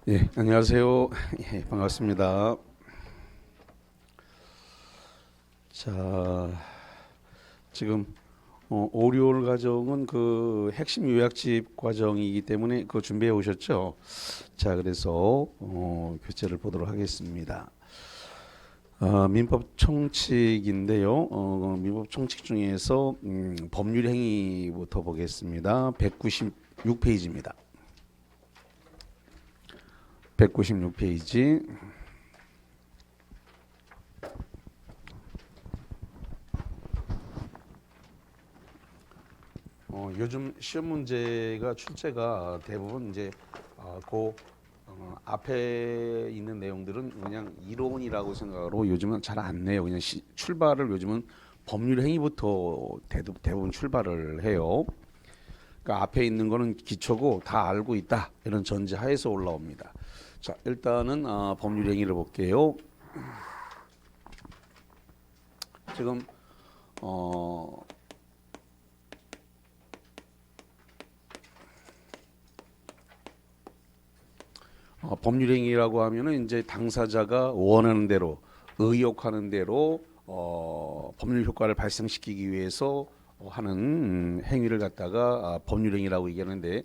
예, 안녕하세요. 예, 반갑습니다. 자, 지금 오리올 과정은 그 핵심 요약집 과정이기 때문에 그거 준비해 오셨죠? 자, 그래서 교재를 보도록 하겠습니다. 민법 총칙인데요. 민법 총칙 중에서 법률 행위부터 보겠습니다. 196페이지입니다. 196페이지. 요즘 시험 문제가 출제가 대부분 이제 그 앞에 있는 내용들은 그냥 이론이라고 생각하고 요즘은 잘 안 내요. 그냥 출발을 요즘은 법률 행위부터 대부분 출발을 해요. 그러니까 앞에 있는 거는 기초고 다 알고 있다 이런 전제하에서 올라옵니다. 자, 일단은 법률 행위를 볼게요. 지금 법률행위라고 하면은 이제 당사자가 원하는 대로 의욕하는 대로 법률 효과를 발생시키기 위해서 하는 행위를 갖다가 법률행위라고 얘기하는데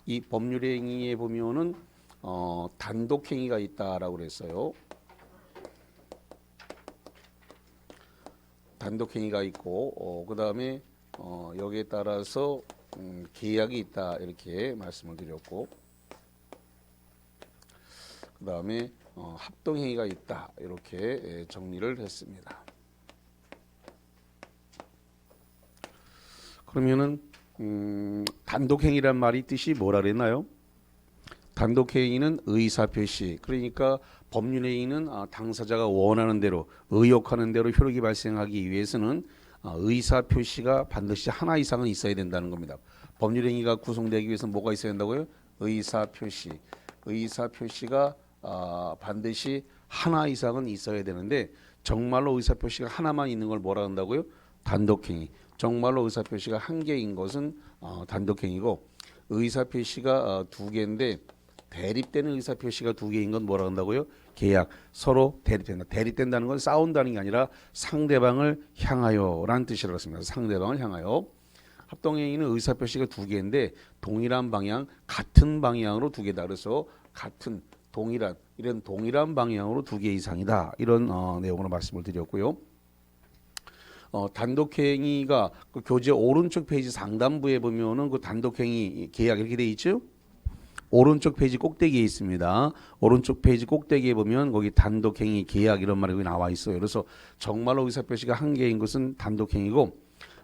이 법률행위에 보면은 단독행위가 있다라고 그랬어요. 단독행위가 있고 그다음에 여기에 따라서 계약이 있다 이렇게 말씀을 드렸고 그 다음에 합동행위가 있다 이렇게 정리를 했습니다. 그러면은 단독행위란 말이 뜻이 뭐라 그랬나요? 단독행위는 의사표시 그러니까 법률행위는 당사자가 원하는 대로 의욕하는 대로 효력이 발생하기 위해서는 의사표시가 반드시 하나 이상은 있어야 된다는 겁니다. 법률행위가 구성되기 위해서 뭐가 있어야 된다고요? 의사표시. 의사표시가 반드시 하나 이상은 있어야 되는데 정말로 의사표시가 하나만 있는 걸 뭐라 한다고요? 단독행위. 정말로 의사표시가 한 개인 것은 단독행위고 의사표시가 두 개인데 대립되는 의사표시가 두 개인 건 뭐라 한다고요? 계약. 서로 대립된다. 대립된다는 건 싸운다는 게 아니라 상대방을 향하여라는 뜻이라고 했습니다. 상대방을 향하여. 합동행위는 의사표시가 두 개인데 동일한 방향, 같은 방향으로 두 개다. 그래서 같은, 동일한 이런 동일한 방향으로 두 개 이상이다. 이런 내용으로 말씀을 드렸고요. 단독행위가 그 교재 오른쪽 페이지 상단부에 보면은 그 단독행위 계약 이렇게 돼 있죠. 오른쪽 페이지 꼭대기에 있습니다. 오른쪽 페이지 꼭대기에 보면 거기 단독행위 계약 이런 말이 나와 있어요. 그래서 정말로 의사표시가 한 개인 것은 단독행위고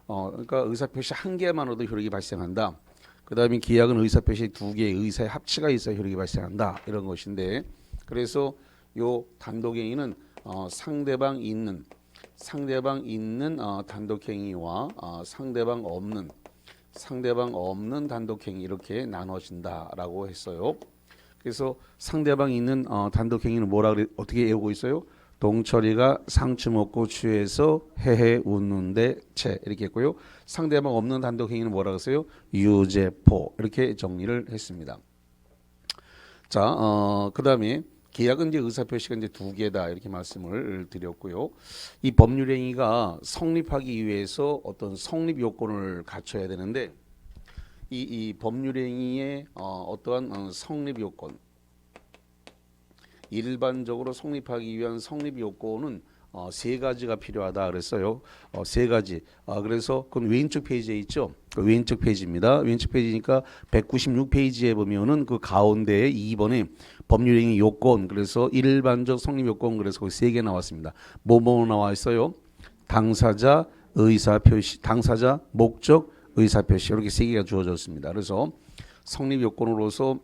그러니까 의사표시 한 개만으로도 효력이 발생한다. 그 다음에 계약은 의사표시 두 개의 의사의 합치가 있어야 효력이 발생한다. 이런 것인데 그래서 요 단독행위는 상대방 있는 단독행위와 상대방 없는 단독행위 이렇게 나눠진다라고 했어요. 그래서 상대방 있는 단독행위는 어떻게 외우고 있어요? 동철이가 상추 먹고 취해서 헤헤 웃는데 채 이렇게 했고요. 상대방 없는 단독행위는 뭐라고 했어요? 유죄포 이렇게 정리를 했습니다. 자, 그다음에 계약은 이제 의사표시가 이제 두 개다 이렇게 말씀을 드렸고요. 이 법률행위가 성립하기 위해서 어떤 성립 요건을 갖춰야 되는데 이 법률행위의 어떠한 성립 요건, 일반적으로 성립하기 위한 성립 요건은 세 가지가 필요하다 그랬어요. 세 가지. 그래서 그건 왼쪽 페이지에 있죠. 그 왼쪽 페이지입니다. 왼쪽 페이지니까 196페이지에 보면은 그 가운데에 2번에 법률행위 요건 그래서 일반적 성립 요건 그래서 거기 세 개 나왔습니다. 뭐뭐 나와 있어요? 당사자 의사표시, 당사자 목적 의사표시 이렇게 세 개가 주어졌습니다. 그래서 성립 요건으로서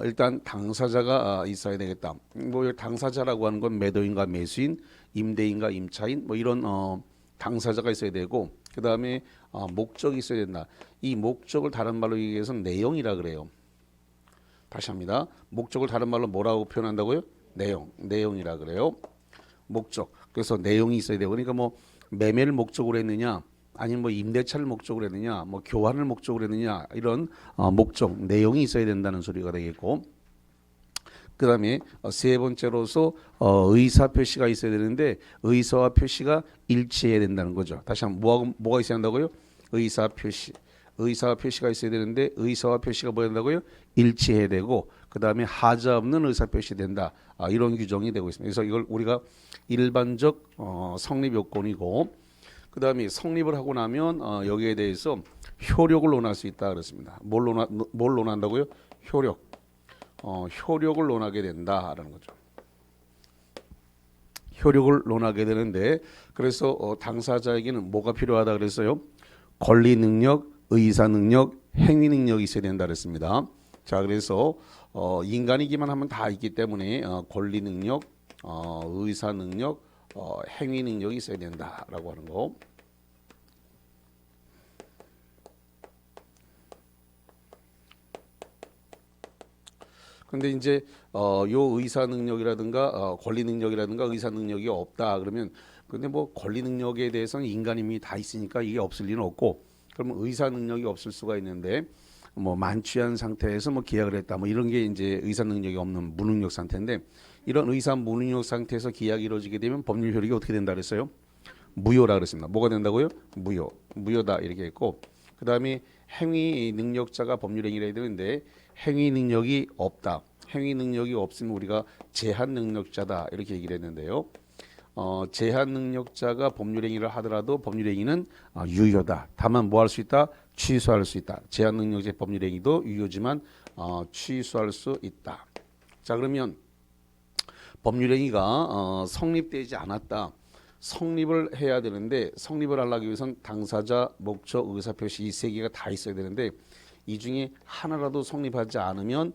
일단 당사자가 있어야 되겠다. 뭐 당사자라고 하는 건 매도인과 매수인, 임대인과 임차인 뭐 이런 당사자가 있어야 되고 그 다음에 목적이 있어야 된다. 이 목적을 다른 말로 얘기해서는 내용이라 그래요. 다시 합니다. 목적을 다른 말로 뭐라고 표현한다고요? 내용이라 그래요. 목적. 그래서 내용이 있어야 되고 그러니까 뭐 매매를 목적으로 했느냐 아니면 뭐 임대차를 목적으로 했느냐 뭐 교환을 목적으로 했느냐 이런 목적 내용이 있어야 된다는 소리가 되겠고 그다음에 세 번째로서 의사 표시가 있어야 되는데 의사와 표시가 일치해야 된다는 거죠. 다시 한번 뭐가 있어야 한다고요? 의사 표시. 의사와 표시가 있어야 되는데 의사와 표시가 뭐야 된다고요? 일치해야 되고 그다음에 하자 없는 의사 표시 된다. 이런 규정이 되고 있습니다. 그래서 이걸 우리가 일반적 성립 요건이고 그다음에 성립을 하고 나면 여기에 대해서 효력을 논할 수 있다 그랬습니다. 뭘 논한다고요? 효력. 효력을 논하게 된다라는 거죠. 효력을 논하게 되는데 그래서 당사자에게는 뭐가 필요하다 그랬어요? 권리 능력, 의사 능력, 행위 능력이 있어야 된다 그랬습니다. 자, 그래서 인간이기만 하면 다 있기 때문에 권리 능력, 의사 능력, 행위 능력이 있어야 된다라고 하는 거. 근데 이제 요 의사 능력이라든가 권리 능력이라든가 의사 능력이 없다 그러면 근데 뭐 권리 능력에 대해서는 인간임이 다 있으니까 이게 없을 리는 없고 그러면 의사 능력이 없을 수가 있는데 뭐 만취한 상태에서 뭐 기약을 했다 뭐 이런 게 이제 의사 능력이 없는 무능력 상태인데 이런 의사 무능력 상태에서 기약이 이루어지게 되면 법률 효력이 어떻게 된다 그랬어요? 무효라 그랬습니다. 뭐가 된다고요? 무효다 이렇게 했고 그 다음에 행위 능력자가 법률 행위를 해야 되는데 행위 능력이 없다. 행위 능력이 없으면 우리가 제한 능력자다 이렇게 얘기를 했는데요. 제한 능력자가 법률 행위를 하더라도 법률 행위는 유효다. 다만 뭐 할 수 있다? 취소할 수 있다. 제한 능력자의 법률 행위도 유효지만 취소할 수 있다. 자 그러면 법률 행위가 성립되지 않았다. 성립을 해야 되는데 성립을 하려기 위해선 당사자, 목적, 의사표시 이 세 개가 다 있어야 되는데 이 중에 하나라도 성립하지 않으면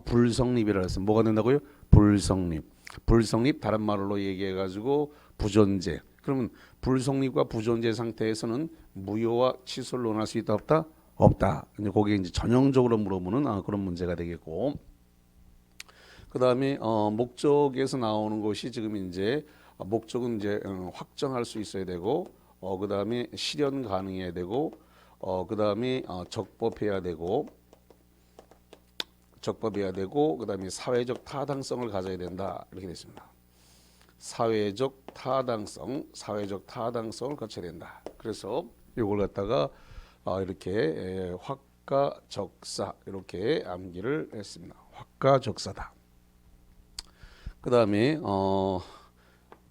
불성립이라고 해서 뭐가 된다고요? 불성립 다른 말로 얘기해가지고 부존재. 그러면 불성립과 부존재 상태에서는 무효와 취소를 논할 수 있다 없다? 없다. 이제 거기에 이제 전형적으로 물어보는 그런 문제가 되겠고. 그 다음에 목적에서 나오는 것이 지금 이제 목적은 이제 확정할 수 있어야 되고 그 다음에 실현 가능해야 되고 그 다음에 적법해야 되고 그 다음에 사회적 타당성을 가져야 된다 이렇게 됐습니다. 사회적 타당성을 갖춰야 된다. 그래서 이걸 갖다가 이렇게 확가적사 이렇게 암기를 했습니다. 확가적사다. 그 다음에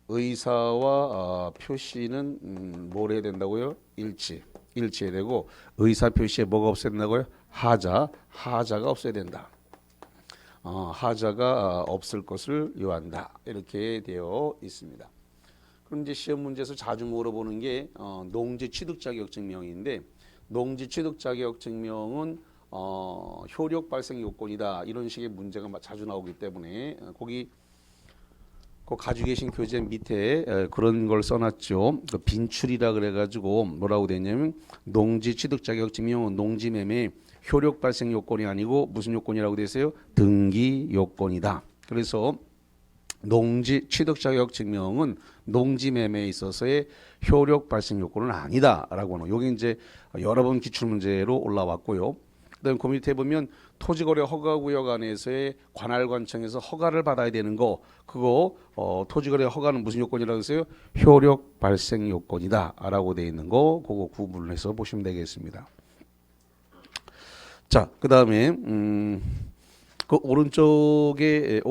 의사와 표시는 뭘 해야 된다고요? 일치해야 되고 의사 표시에 뭐가 없어야 된다고요? 하자가 없어야 된다. 하자가 없을 것을 요한다. 이렇게 되어 있습니다. 그럼 이제 시험 문제에서 자주 물어보는 게 농지 취득 자격 증명인데 농지 취득 자격 증명은 효력 발생 요건이다. 이런 식의 문제가 자주 나오기 때문에 거기 가지고 계신 교재 밑에 그런 걸 써놨죠. 빈출이라 그래가지고 뭐라고 되냐면 농지 취득 자격 증명은 농지 매매 효력 발생 요건이 아니고 무슨 요건이라고 돼 있어요? 등기 요건이다. 그래서 농지 취득 자격 증명은 농지 매매에 있어서의 효력 발생 요건은 아니다라고 하는. 요게 이제 여러 번 기출 문제로 올라왔고요. 그다음 그 밑에 보면 토지거래 허가구역 안에서의 관할관청에서 허가를 받아야 되는 거 그거 토지거래 허가는 무슨 요건이라고 했어요? 효력 발생 요건이다라고 돼 있는 거 그거 구분을 해서 보시면 되겠습니다. 자, 그다음에 그 오른쪽에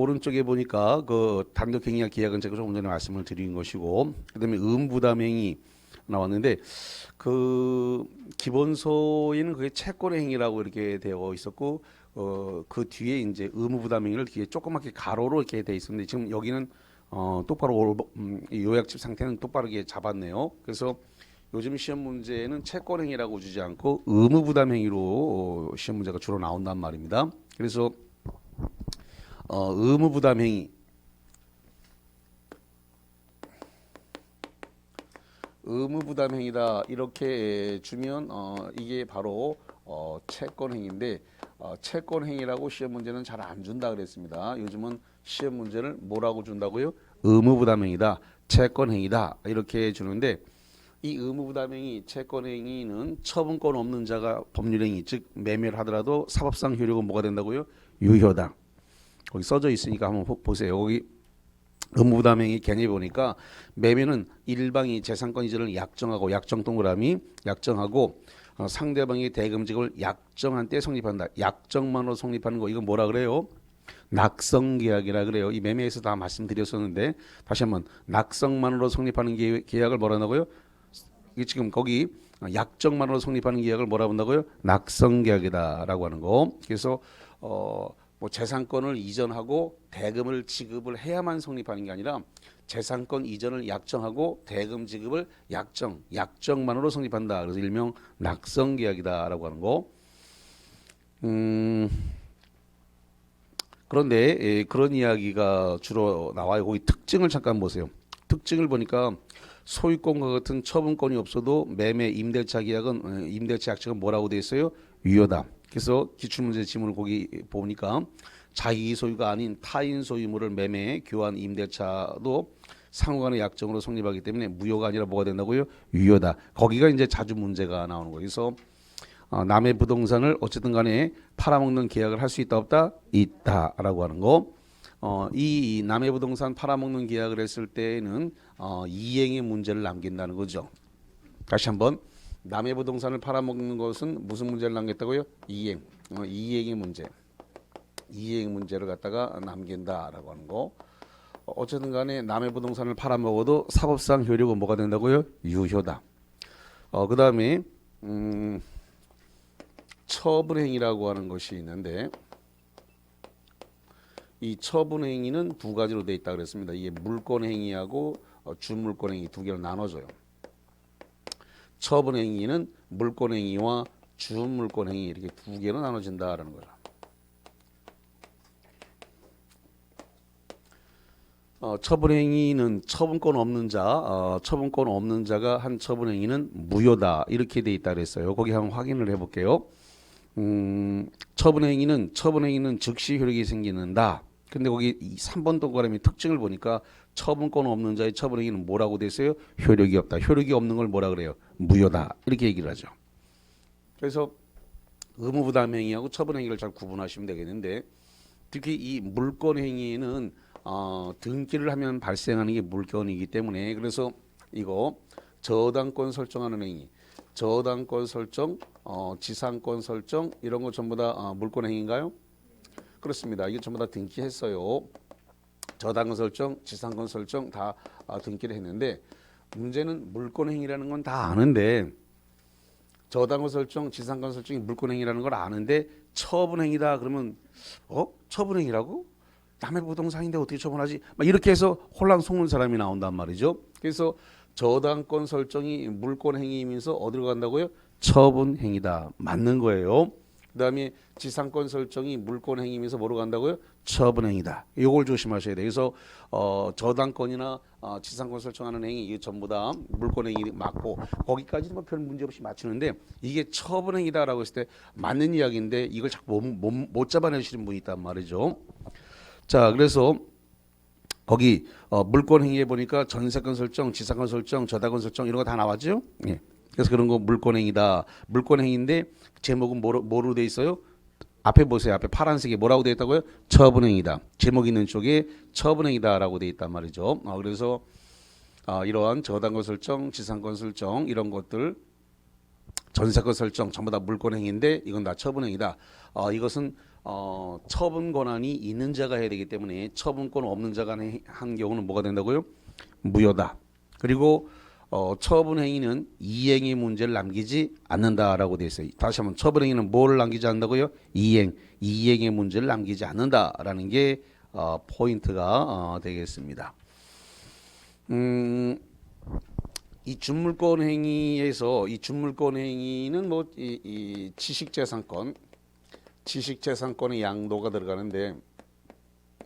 보니까 그 단독행위와 기약은 제가 조금 전에 말씀을 드린 것이고 그다음에 의무부담행위 나왔는데 그 기본소에는 그게 채권행위라고 이렇게 되어 있었고 그 뒤에 이제 의무부담행위를 뒤에 조그맣게 가로로 이렇게 돼 있었는데 지금 여기는 똑바로 요약집 상태는 똑바르게 잡았네요. 그래서 요즘 시험 문제는 채권행위라고 주지 않고 의무부담행위로 시험 문제가 주로 나온단 말입니다. 그래서 의무부담행위다 이렇게 주면 이게 바로 채권행위인데 채권행위라고 시험 문제는 잘 안 준다 그랬습니다. 요즘은 시험 문제를 뭐라고 준다고요? 의무부담행위다, 채권행위다 이렇게 주는데 이 의무부담행위, 채권행위는 처분권 없는 자가 법률행위 즉 매매를 하더라도 사법상 효력은 뭐가 된다고요? 유효다. 거기 써져 있으니까 한번 보세요. 거기 의무부담행위 개념 보니까 매매는 일방이 재산권 이전을 약정하고 약정 동그라미 약정하고 상대방이 대금지급을 약정한 때 성립한다. 약정만으로 성립하는 거 이건 뭐라 그래요? 낙성계약이라 그래요. 이 매매에서 다 말씀드렸었는데 다시 한번 낙성만으로 성립하는 계약을 뭐라 한다고요? 이게 지금 거기 약정만으로 성립하는 계약을 뭐라 한다고요? 낙성계약이다라고 하는 거. 그래서 뭐 재산권을 이전하고 대금을 지급을 해야만 성립하는 게 아니라 재산권 이전을 약정하고 대금 지급을 약정만으로 성립한다. 그래서 일명 낙성계약이다라고 하는 거. 그런데 그런 이야기가 주로 나와요. 거기 특징을 잠깐 보세요. 특징을 보니까 소유권과 같은 처분권이 없어도 매매 임대차 계약은 임대차 약정은 뭐라고 돼 있어요? 유효다. 그래서 기출문제 지문을 거기 보니까 자기 소유가 아닌 타인 소유물을 매매, 교환, 임대차도 상호간의 약정으로 성립하기 때문에 무효가 아니라 뭐가 된다고요? 유효다. 거기가 이제 자주 문제가 나오는 거예요. 그래서 남의 부동산을 어쨌든 간에 팔아먹는 계약을 할 수 있다 없다? 있다라고 하는 거. 이 남의 부동산 팔아먹는 계약을 했을 때에는 이행의 문제를 남긴다는 거죠. 다시 한번 남의 부동산을 팔아먹는 것은 무슨 문제를 남겼다고요? 이행. 이행의 문제. 이행 문제를 갖다가 남긴다라고 하는 거. 어쨌든 간에 남의 부동산을 팔아먹어도 사법상 효력은 뭐가 된다고요? 유효다. 그 다음에 처분행위라고 하는 것이 있는데 이 처분행위는 두 가지로 되어 있다 그랬습니다. 이게 물권행위하고 준물권행위 두 개로 나눠져요. 처분행위는 물권행위와 준물권행위 이렇게 두 개로 나눠진다라는 거죠. 처분행위는 처분권 없는 자, 처분권 없는 자가 한 처분행위는 무효다 이렇게 돼 있다 그랬어요. 거기 한번 확인을 해볼게요. 처분행위는 즉시 효력이 생기는다. 근데 거기 3번 동그라미 특징을 보니까 처분권 없는 자의 처분행위는 뭐라고 돼 있어요? 효력이 없다. 효력이 없는 걸 뭐라 그래요? 무효다. 이렇게 얘기를 하죠. 그래서 의무부담행위하고 처분행위를 잘 구분하시면 되겠는데 특히 이 물권행위는 등기를 하면 발생하는 게 물권이기 때문에 그래서 이거 저당권 설정하는 행위, 저당권 설정, 지상권 설정 이런 거 전부 다 물권행위인가요? 그렇습니다. 이게 전부 다 등기했어요. 저당권 설정, 지상권 설정 다 등기를 했는데 문제는 물권행위라는 건 다 아는데 저당권 설정, 지상권 설정이 물권행위라는 걸 아는데 처분행위다 그러면 처분행위라고? 남의 부동산인데 어떻게 처분하지? 막 이렇게 해서 혼란 속는 사람이 나온단 말이죠. 그래서 저당권 설정이 물권행위이면서 어디로 간다고요? 처분행위다. 맞는 거예요. 그 다음에 지상권 설정이 물권행위면서 뭐로 간다고요? 처분행위다. 이걸 조심하셔야 돼요. 그래서 저당권이나 지상권 설정하는 행위 이게 전부 다 물권행위 맞고 거기까지는 뭐 별 문제 없이 맞추는데 이게 처분행위다라고 했을 때 맞는 이야기인데 이걸 자꾸 못 잡아내시는 분이 있단 말이죠. 자, 그래서 거기 물권 행위에 보니까 전세권 설정, 지상권 설정, 저당권 설정 이런 거 다 나왔죠? 예. 그래서 그런 거 물권 행위다. 물권 행위인데 제목은 뭐로 돼 있어요? 앞에 보세요. 앞에 파란색에 뭐라고 돼 있다고요? 처분행위다. 제목 있는 쪽에 처분행위다라고 돼 있단 말이죠. 그래서 이러한 저당권 설정, 지상권 설정 이런 것들 전세권 설정 전부 다 물권 행위인데 이건 다 처분행위다. 이것은 처분 권한이 있는 자가 해야 되기 때문에 처분권 없는 자가 한 경우는 뭐가 된다고요? 무효다. 그리고 처분행위는 이행의 문제를 남기지 않는다라고 되어 있어요. 다시 한번 처분행위는 뭐를 남기지 않는다고요? 이행의 문제를 남기지 않는다라는 게 포인트가 되겠습니다. 이 준물권 행위에서 이 준물권 행위는 뭐 이 지식재산권의 양도가 들어가는데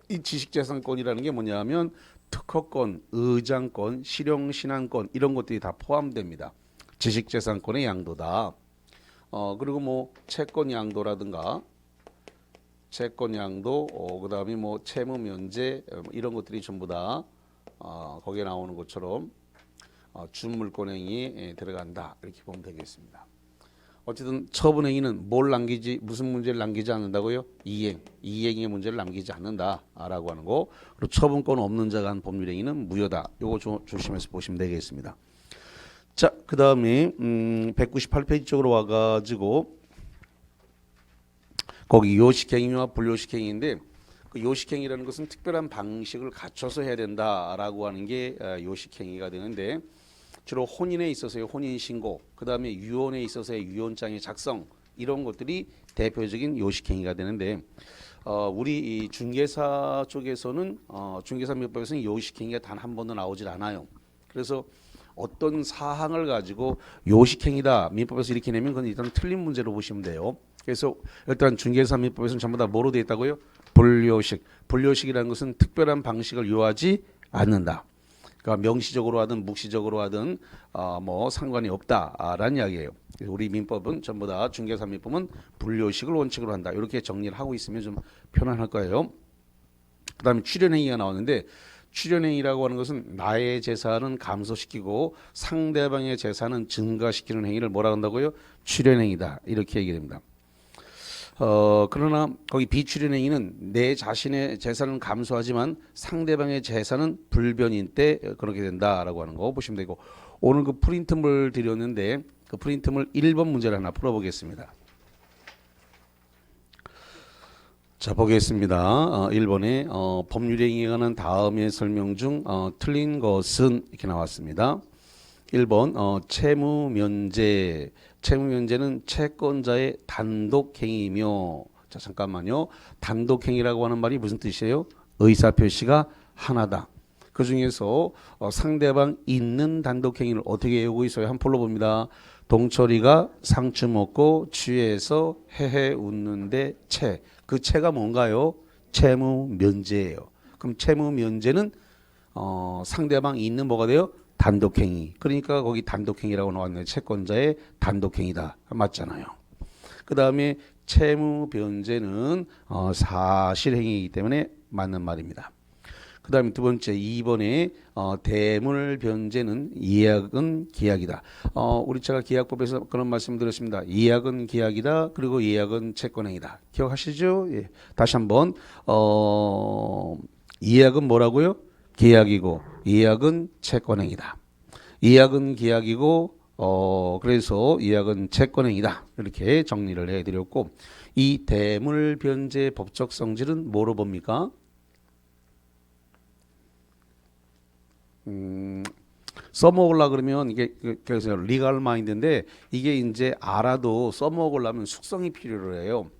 이 지식재산권이라는 게 뭐냐면 특허권, 의장권, 실용신안권 이런 것들이 다 포함됩니다. 지식재산권의 양도다. 그리고 뭐 채권 양도라든가 채권 양도, 그다음에 뭐 채무 면제 이런 것들이 전부 다 거기에 나오는 것처럼 준물권 행위에 들어간다 이렇게 보면 되겠습니다. 어쨌든 처분행위는 뭘 남기지 무슨 문제를 남기지 않는다고요? 이행의 문제를 남기지 않는다라고 하는 거. 그리고 처분권 없는 자가 한 법률행위는 무효다. 요거 조심해서 보시면 되겠습니다. 자, 그 다음에 198페이지 쪽으로 와가지고 거기 요식행위와 불요식행위인데 그 요식행위라는 것은 특별한 방식을 갖춰서 해야 된다라고 하는 게 요식행위가 되는데 주로 혼인에 있어서의 혼인신고, 그 다음에 유언에 있어서의 유언장의 작성 이런 것들이 대표적인 요식행위가 되는데 우리 이 중개사 쪽에서는 중개사민법에서는 요식행위가 단 한 번도 나오질 않아요. 그래서 어떤 사항을 가지고 요식행위다 민법에서 이렇게 내면 그건 일단 틀린 문제로 보시면 돼요. 그래서 일단 중개사민법에서는 전부 다 뭐로 되어 있다고요? 불요식. 불요식이라는 것은 특별한 방식을 요하지 않는다. 그러니까 명시적으로 하든 묵시적으로 하든 뭐 상관이 없다라는 이야기예요. 우리 민법은 전부 다 중개사민법은 불요식을 원칙으로 한다. 이렇게 정리를 하고 있으면 좀 편안할 거예요. 그다음에 출연행위가 나오는데 출연행위라고 하는 것은 나의 재산은 감소시키고 상대방의 재산은 증가시키는 행위를 뭐라 한다고요? 출연행위다. 이렇게 얘기됩니다. 그러나 거기 비출연행위는 내 자신의 재산은 감소하지만 상대방의 재산은 불변인 때 그렇게 된다라고 하는 거 보시면 되고, 오늘 그 프린트물 드렸는데 그 프린트물 1번 문제를 하나 풀어보겠습니다. 자, 보겠습니다. 1번에 법률행위에 관한 다음의 설명 중 틀린 것은 이렇게 나왔습니다. 1번 채무면제. 채무면제는 채권자의 단독행위이며, 자 잠깐만요. 단독행위라고 하는 말이 무슨 뜻이에요? 의사표시가 하나다. 그 중에서 상대방 있는 단독행위를 어떻게 외우고 있어요? 한번 불러봅니다. 동철이가 상추 먹고 취해서 헤헤 웃는데 채. 그 채가 뭔가요? 채무면제예요. 그럼 채무면제는 상대방 있는 뭐가 돼요? 단독행위. 그러니까 거기 단독행위라고 나왔네요. 채권자의 단독행위다. 맞잖아요. 그 다음에 채무변제는 사실행위이기 때문에 맞는 말입니다. 그 다음에 두 번째 2번에 대물변제는 예약은 계약이다. 우리 제가 계약법에서 그런 말씀 드렸습니다. 예약은 계약이다. 그리고 예약은 채권행위다. 기억하시죠? 예. 다시 한번 예약은 뭐라고요? 계약이고 예약은 채권행위다. 예약은 계약이고 그래서 예약은 채권행위다. 이렇게 정리를 해드렸고, 이 대물변제 법적 성질은 뭐로 봅니까? 써먹으려 그러면 이게 그래서 리갈 마인드인데 이게 이제 알아도 써먹으려면 숙성이 필요로 해요.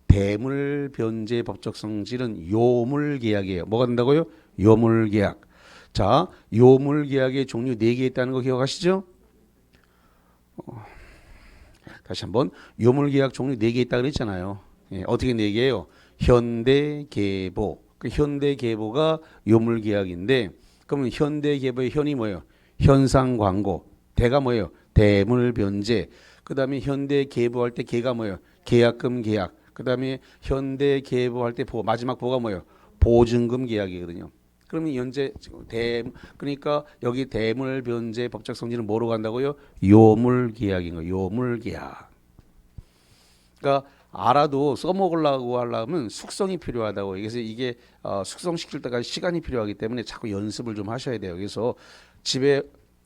대물변제 법적 성질은 요물계약이에요. 뭐가 된다고요? 요물계약. 자, 요물계약의 종류 4개 있다는 거 기억하시죠? 다시 한번 요물계약 종류 4개 있다 그랬잖아요. 예, 어떻게 4개예요? 현대계보. 그 현대계보가 요물계약인데 그러면 현대계보의 현이 뭐예요? 현상광고. 대가 뭐예요? 대물변제. 그 다음에 현대계보할 때 계가 뭐예요? 계약금 계약. 그 다음에 현대계보할 때 보, 마지막 보가 뭐예요? 보증금 계약이거든요. 그러면 현재 그러니까 여기 대물변제 법적 성질은 뭐로 간다고요? 요물계약인 거예요. 요물계약. 그러니까 알아도 써먹으려고 하려면 숙성이 필요하다고. 그래서 이게 숙성시킬 때까지 시간이 필요하기 때문에 자꾸 연습을 좀 하셔야 돼요. 그래서 집에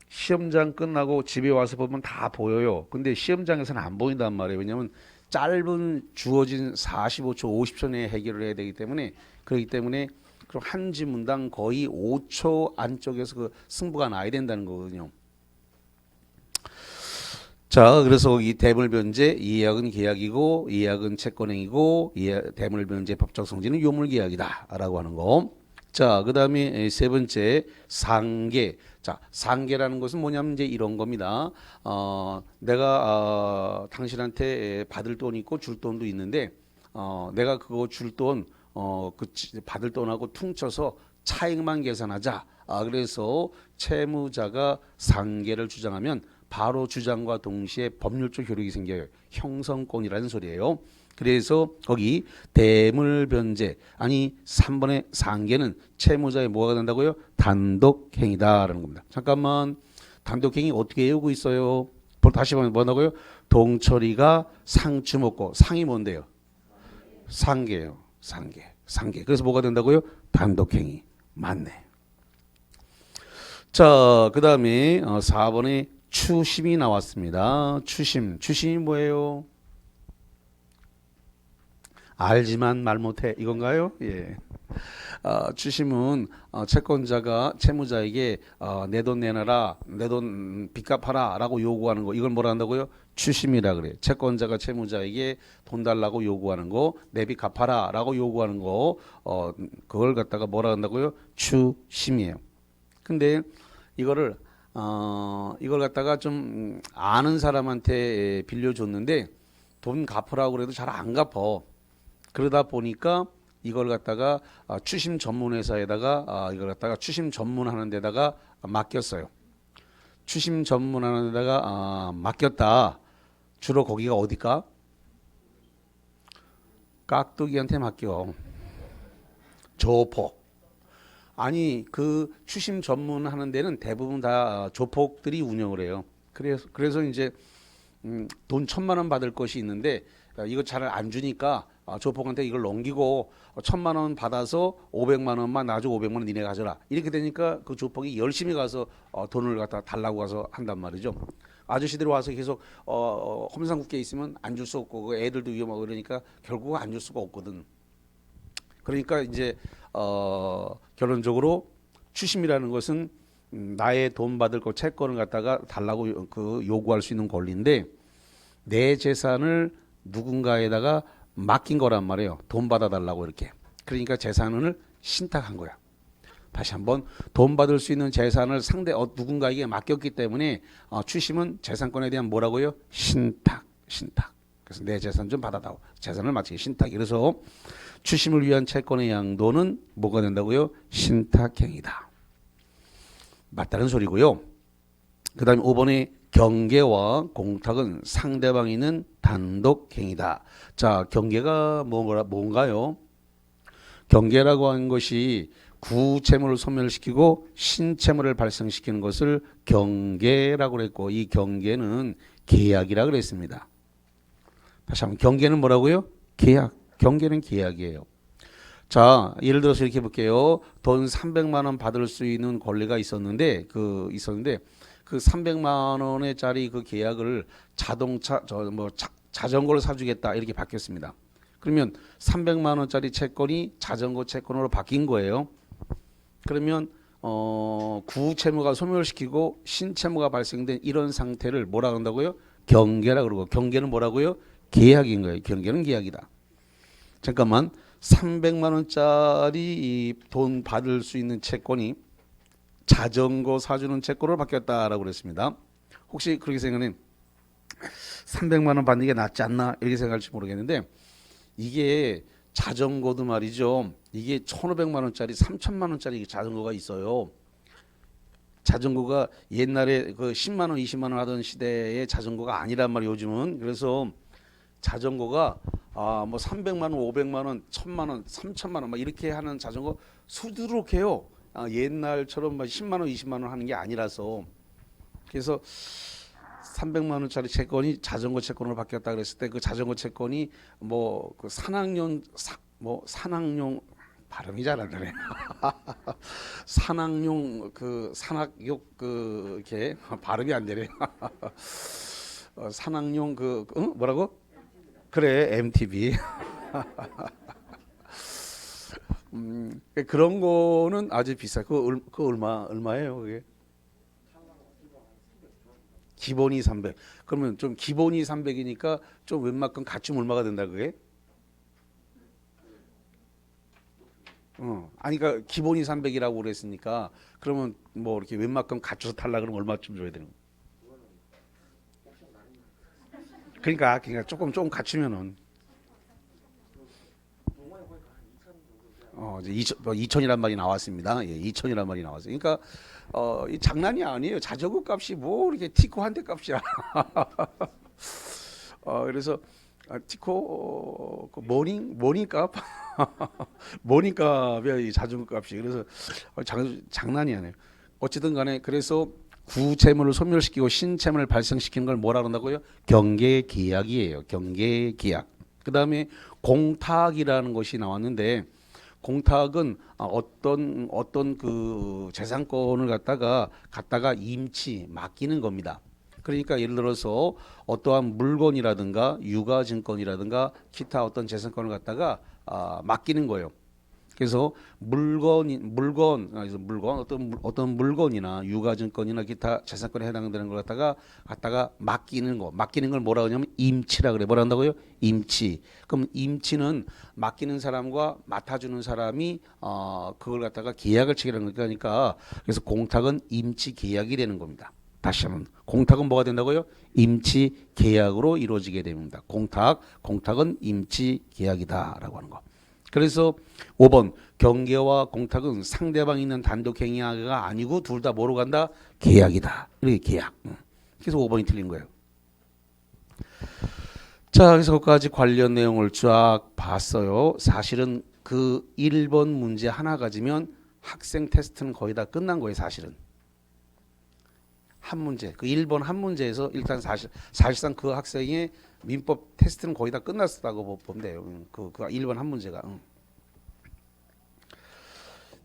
시험장 끝나고 집에 와서 보면 다 보여요. 근데 시험장에서는 안 보인단 말이에요. 왜냐하면 짧은 주어진 45초, 50초 내에 해결을 해야 되기 때문에, 그렇기 때문에 그럼 한 지문당 거의 5초 안쪽에서 그 승부가 나야 된다는 거거든요. 자, 그래서 이 대물변제 예약은 계약이고 예약은 채권행위고 대물변제 법적 성질은 요물계약이다라고 하는 거. 자, 그 다음에 세 번째 상계. 자, 상계라는 것은 뭐냐면 이제 이런 겁니다. 내가 당신한테 받을 돈이 있고 줄 돈도 있는데 내가 그거 줄 돈 그 받을 돈하고 퉁쳐서 차익만 계산하자. 그래서 채무자가 상계를 주장하면 바로 주장과 동시에 법률적 효력이 생겨요. 형성권이라는 소리예요. 그래서 거기 대물변제 아니 3번의 상계는 채무자의 뭐가 된다고요? 단독행위다라는 겁니다. 잠깐만, 단독행위 어떻게 외우고 있어요? 다시 보면 뭐라고요? 동철이가 상추 먹고 상이 뭔데요? 상계예요. 상계. 그래서 뭐가 된다고요? 단독행위. 맞네. 자, 그 다음에 4번에 추심이 나왔습니다. 추심이 뭐예요? 알지만 말 못해 이건가요? 예. 추심은 채권자가 채무자에게 내 돈 내놔라, 내 돈 빚 갚아라라고 요구하는 거, 이걸 뭐라 한다고요? 추심이라 그래요. 채권자가 채무자에게 돈 달라고 요구하는 거, 내 빚 갚아라라고 요구하는 거, 그걸 갖다가 뭐라 한다고요? 추심이에요. 근데 이걸 갖다가 좀 아는 사람한테 빌려줬는데 돈 갚으라고 그래도 잘 안 갚어. 그러다 보니까 이걸 갖다가 추심 전문 회사에다가 이걸 갖다가 추심 전문하는 데다가 맡겼어요. 추심 전문하는 데다가 맡겼다. 주로 거기가 어디까? 깍두기한테 맡겨. 조폭. 아니 그 추심 전문하는 데는 대부분 다 조폭들이 운영을 해요. 그래서 이제 돈 1,000만 원 받을 것이 있는데 이거 잘 안 주니까 조폭한테 이걸 넘기고 1,000만 원 받아서 500만 원만 나중에 500만 원 니네 가져라. 이렇게 되니까 그 조폭이 열심히 가서 돈을 갖다 달라고 가서 한단 말이죠. 아저씨들이 와서 계속 험상궂게 있으면 안 줄 수 없고 그 애들도 위험하고 그러니까 결국 안 줄 수가 없거든. 그러니까 이제 결론적으로 추심이라는 것은 나의 돈 받을 거 채권을 갖다가 달라고 요구할 수 있는 권리인데 내 재산을 누군가에다가 맡긴 거란 말이에요. 돈 받아달라고 이렇게. 그러니까 재산을 신탁한 거야. 다시 한번 돈 받을 수 있는 재산을 누군가에게 맡겼기 때문에 추심은 재산권에 대한 뭐라고요? 신탁. 그래서 내 재산 좀 받아다오. 재산을 마치게 신탁. 그래서 추심을 위한 채권의 양도는 뭐가 된다고요? 신탁행위다. 맞다는 소리고요. 그 다음에 5번에 경계와 공탁은 상대방이 있는 단독행위다. 자, 경계가 뭔가요? 경계라고 하는 것이 구채무를 소멸시키고 신채무를 발생시키는 것을 경계라고 그랬고 이 경계는 계약이라고 그랬습니다. 다시 한번 경계는 뭐라고요? 계약. 경계는 계약이에요. 자, 예를 들어서 이렇게 볼게요. 돈 300만 원 받을 수 있는 권리가 있었는데 그 300만 원짜리 그 계약을 자전거를 사주겠다 이렇게 바뀌었습니다. 그러면 300만 원짜리 채권이 자전거 채권으로 바뀐 거예요. 그러면 구채무가 소멸시키고 신채무가 발생된 이런 상태를 뭐라 한다고요? 경계라 그러고 경계는 뭐라고요? 계약인 거예요. 경계는 계약이다. 잠깐만 300만 원짜리 돈 받을 수 있는 채권이 자전거 사주는 채권으로 바뀌었다라고 그랬습니다. 혹시 그렇게 생각하면 300만 원 받는 게 낫지 않나 이렇게 생각할지 모르겠는데 이게 자전거도 말이죠. 이게 1,500만 원짜리 3,000만 원짜리 자전거가 있어요. 자전거가 옛날에 그 10만 원 20만 원 하던 시대의 자전거가 아니란 말이에요. 요즘은. 그래서 자전거가 뭐 300만 원, 500만 원, 1,000만 원, 3,000만 원 막 이렇게 하는 자전거 수두룩해요. 옛날처럼 막 10만 원, 20만 원 하는 게 아니라서. 그래서 300만 원짜리 채권이 자전거 채권으로 바뀌었다 그랬을 때 그 자전거 채권이 뭐 그 산악용 발음이 잘 안 되네. 산악용 그 산악욕 그 이렇게 발음이 안 되네. 산악용 뭐라고? 그래 MTV. 그런 거는 아주 비싸. 그거 얼마예요 그게? 기본이 300. 그러면 좀 기본이 300이니까 좀 웬만큼 갖추면 얼마가 된다 그게? 아니 그러니까 기본이 300이라고 그랬으니까 그러면 뭐 이렇게 웬만큼 갖춰서 탈라 그러면 얼마쯤 줘야 되는 거야? 그러니까 조금 갖추면은 2천이란 말이 나왔습니다. 예, 2천이란 말이 나왔어요. 그러니까 이 장난이 아니에요. 자전거 값이 뭐 이렇게 티코 한 대 값이야. 그래서 티코 그 모닝 값 모닝 값이야 이 자전거 값이. 그래서 장난이 아니에요. 어쨌든 간에 그래서 구채무를 소멸시키고 신채무를 발생시키는 걸 뭐라 그런다고요? 경계계약이에요. 경계계약. 그 다음에 공탁이라는 것이 나왔는데 공탁은 어떤 그 재산권을 갖다가 임치 맡기는 겁니다. 그러니까 예를 들어서 어떠한 물건이라든가 유가증권이라든가 기타 어떤 재산권을 갖다가 맡기는 거예요. 그래서 어떤 물건이나 유가증권이나 기타 재산권에 해당되는 걸 갖다가 맡기는 걸 뭐라 그러냐면 임치라 그래. 뭐라 한다고요? 임치. 그럼 임치는 맡기는 사람과 맡아주는 사람이 그걸 갖다가 계약을 체결하는 거니까. 그러니까 그래서 공탁은 임치 계약이 되는 겁니다. 다시 한번 공탁은 뭐가 된다고요? 임치 계약으로 이루어지게 됩니다. 공탁은 임치 계약이다라고 하는 거. 그래서 5번 경계와 공탁은 상대방이 있는 단독 행위가 아니고 둘 다 뭐로 간다? 계약이다. 이게 계약. 그래서 5번이 틀린 거예요. 자, 그래서 거기까지 관련 내용을 쫙 봤어요. 사실은 그 1번 문제 하나 가지면 학생 테스트는 거의 다 끝난 거예요. 사실은. 한 문제, 그 1번 한 문제에서 일단 사실상 그 학생의 민법 테스트는 거의 다 끝났다고 보면 돼요. 그 1번 한 문제가.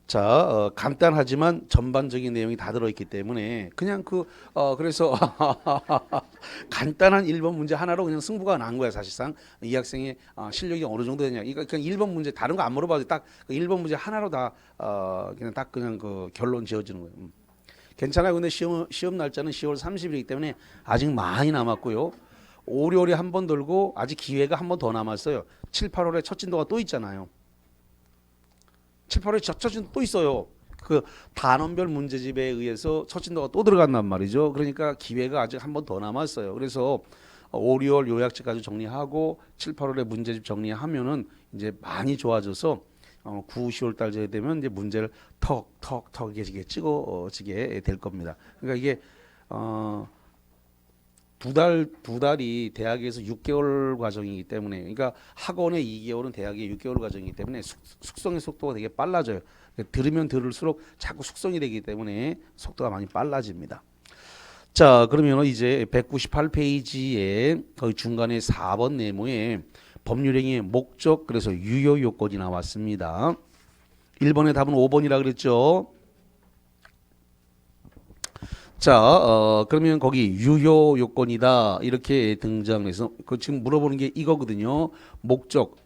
자, 간단하지만 전반적인 내용이 다 들어있기 때문에 그냥 그래서 간단한 1번 문제 하나로 그냥 승부가 난 거야. 사실상 이 학생의 실력이 어느 정도 되냐. 그러니까 그냥 1번 문제 다른 거 안 물어봐도 딱 그 1번 문제 하나로 다 그냥 그 결론 지어지는 거예요. 괜찮아요. 근데 시험 날짜는 10월 30일이기 때문에 아직 많이 남았고요. 오리오리 한 번 돌고 아직 기회가 한 번 더 남았어요. 7, 8월에 첫 진도가 또 있잖아요. 7, 8월에 첫 진도 또 있어요. 그 단원별 문제집에 의해서 첫 진도가 또 들어간단 말이죠. 그러니까 기회가 아직 한 번 더 남았어요. 그래서 5, 6월 요약집까지 정리하고 7, 8월에 문제집 정리하면은 이제 많이 좋아져서 9, 10월 달 되면 이제 문제를 턱 이게 찍어지게 될 겁니다. 그러니까 이게 두 달이 대학에서 6개월 과정이기 때문에, 그러니까 학원의 2개월은 대학의 6개월 과정이기 때문에 숙성의 속도가 되게 빨라져요. 들으면 들을수록 자꾸 숙성이 되기 때문에 속도가 많이 빨라집니다. 자, 그러면 이제 198페이지에 거기 중간에 4번 네모에 법률행위의 목적, 그래서 유효 요건이 나왔습니다. 1번의 답은 5번이라 그랬죠. 자, 그러면 거기 유효 요건이다 이렇게 등장해서 지금 물어보는 게 이거거든요. 목적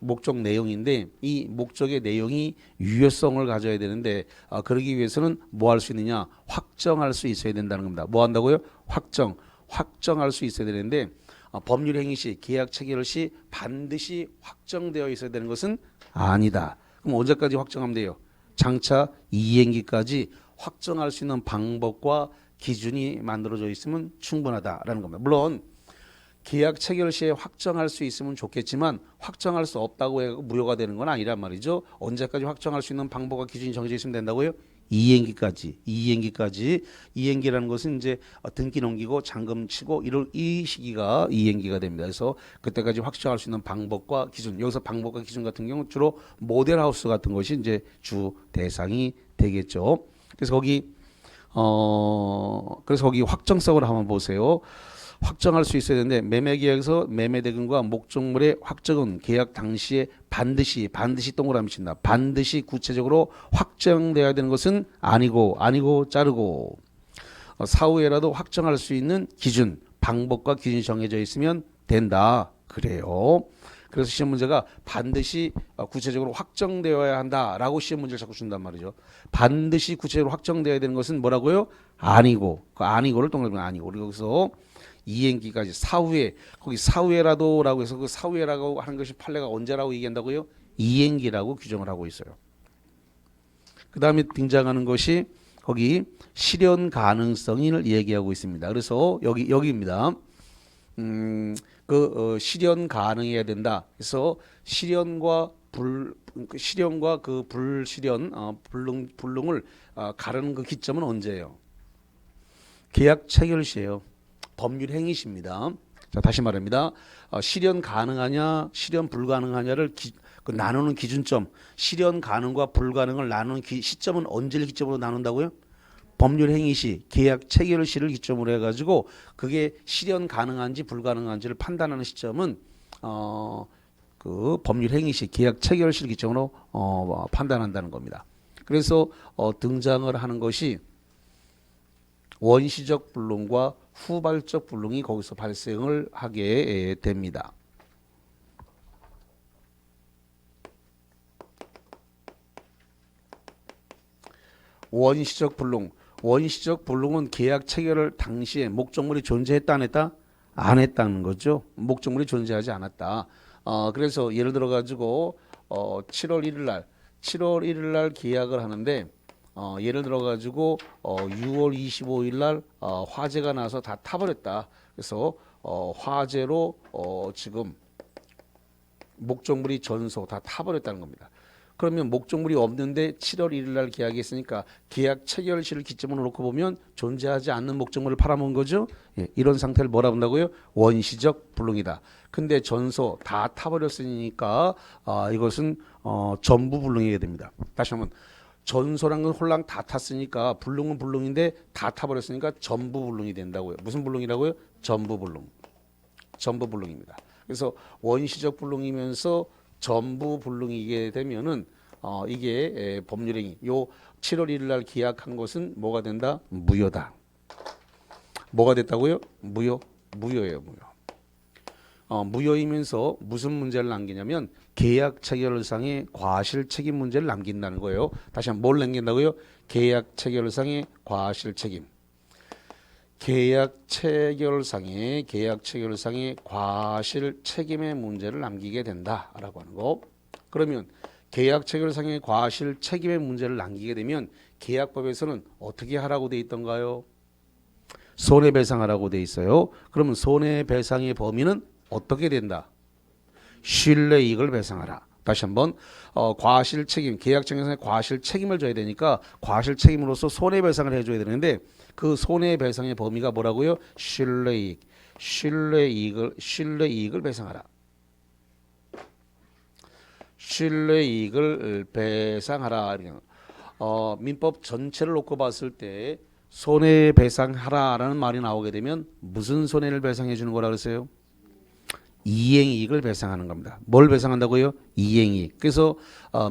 내용인데 이 목적의 내용이 유효성을 가져야 되는데 그러기 위해서는 뭐 할 수 있느냐? 확정할 수 있어야 된다는 겁니다. 뭐 한다고요? 확정할 수 있어야 되는데 법률 행위 시, 계약 체결 시 반드시 확정되어 있어야 되는 것은 아니다. 그럼 언제까지 확정하면 돼요? 장차 이행기까지 확정할 수 있는 방법과 기준이 만들어져 있으면 충분하다라는 겁니다. 물론 계약 체결 시에 확정할 수 있으면 좋겠지만 확정할 수 없다고 해서 무효가 되는 건 아니란 말이죠. 언제까지 확정할 수 있는 방법과 기준이 정해져 있으면 된다고요? 이행기까지. 이행기라는 것은 이제 등기 넘기고 잔금 치고 이 시기가 이행기가 됩니다. 그래서 그때까지 확정할 수 있는 방법과 기준, 여기서 방법과 기준 같은 경우 주로 모델하우스 같은 것이 이제 주 대상이 되겠죠. 그래서 거기 확정성을 한번 보세요. 확정할 수 있어야 되는데 매매계약에서 매매대금과 목적물의 확정은 계약 당시에 반드시 동그라미 친다. 반드시 구체적으로 확정돼야 되는 것은 아니고 자르고 사후에라도 확정할 수 있는 기준, 방법과 기준이 정해져 있으면 된다. 그래요. 그래서 시험 문제가 반드시 구체적으로 확정되어야 한다라고 시험 문제를 자꾸 준단 말이죠. 반드시 구체적으로 확정되어야 되는 것은 뭐라고요? 아니고. 그 아니고를 동그라미 아니고. 그리고 여기서 이행기까지 사후에라도라고 해서 그 사후에라고 하는 것이 판례가 언제라고 얘기한다고요? 이행기라고 규정을 하고 있어요. 그 다음에 등장하는 것이 거기 실현 가능성을 얘기하고 있습니다. 그래서 여기입니다. 실현 가능해야 된다. 그래서 실현과 그 불실현, 불능을 가르는 그 기점은 언제예요? 계약 체결 시에요. 법률 행위시입니다. 자, 다시 말합니다. 실현 가능하냐, 실현 불가능하냐를 나누는 기준점, 실현 가능과 불가능을 나누는 시점은 언제를 기점으로 나눈다고요? 법률 행위 시 계약 체결 시를 기점으로 해가지고 그게 실현 가능한지 불가능한지를 판단하는 시점은 그 법률 행위 시 계약 체결 시를 기점으로 판단한다는 겁니다. 그래서 등장을 하는 것이 원시적 불능과 후발적 불능이 거기서 발생을 하게 됩니다. 원시적 불능. 원시적 불능은 계약 체결 당시에 목적물이 존재했다 안 했다? 안 했다는 거죠. 목적물이 존재하지 않았다. 그래서 예를 들어 가지고 7월 1일 날 계약을 하는데 예를 들어 가지고 6월 25일 날 화재가 나서 다 타버렸다. 그래서 화재로 지금 목적물이 전소 다 타버렸다는 겁니다. 그러면 목적물이 없는데 7월 1일 날 계약했으니까 계약 체결 시를 기점으로 놓고 보면 존재하지 않는 목적물을 팔아먹은 거죠. 예, 이런 상태를 뭐라 본다고요? 원시적 불능이다. 근데 전소 다 타버렸으니까 이것은 전부 불능이게 됩니다. 다시 한번 전소란 건 홀랑 다 탔으니까 불능은 불능인데 다 타버렸으니까 전부 불능이 된다고요. 무슨 불능이라고요? 전부 불능. 전부 불능입니다. 그래서 원시적 불능이면서 전부 불능이게 되면은 이게 법률행위 요 7월 1일 날 계약한 것은 뭐가 된다? 무효다. 뭐가 됐다고요? 무효예요. 무효이면서 무슨 문제를 남기냐면 계약 체결상의 과실 책임 문제를 남긴다는 거예요. 다시 한번 뭘 남긴다고요? 계약 체결상의 과실 책임. 계약 체결상의 과실 책임의 문제를 남기게 된다라고 하는 거. 그러면 계약 체결상의 과실 책임의 문제를 남기게 되면 계약법에서는 어떻게 하라고 돼 있던가요? 손해배상하라고 돼 있어요. 그러면 손해배상의 범위는 어떻게 된다? 신뢰이익을 배상하라. 다시 한번 과실 책임, 계약 체결상의 과실 책임을 져야 되니까 과실 책임으로서 손해배상을 해줘야 되는데 그 손해배상의 범위가 뭐라고요? 신뢰이익을 배상하라. 신뢰이익을 배상하라. 민법 전체를 놓고 봤을 때 손해배상하라라는 말이 나오게 되면 무슨 손해를 배상해 주는 거라 그랬어요? 이행이익을 배상하는 겁니다. 뭘 배상한다고요? 이행이익. 그래서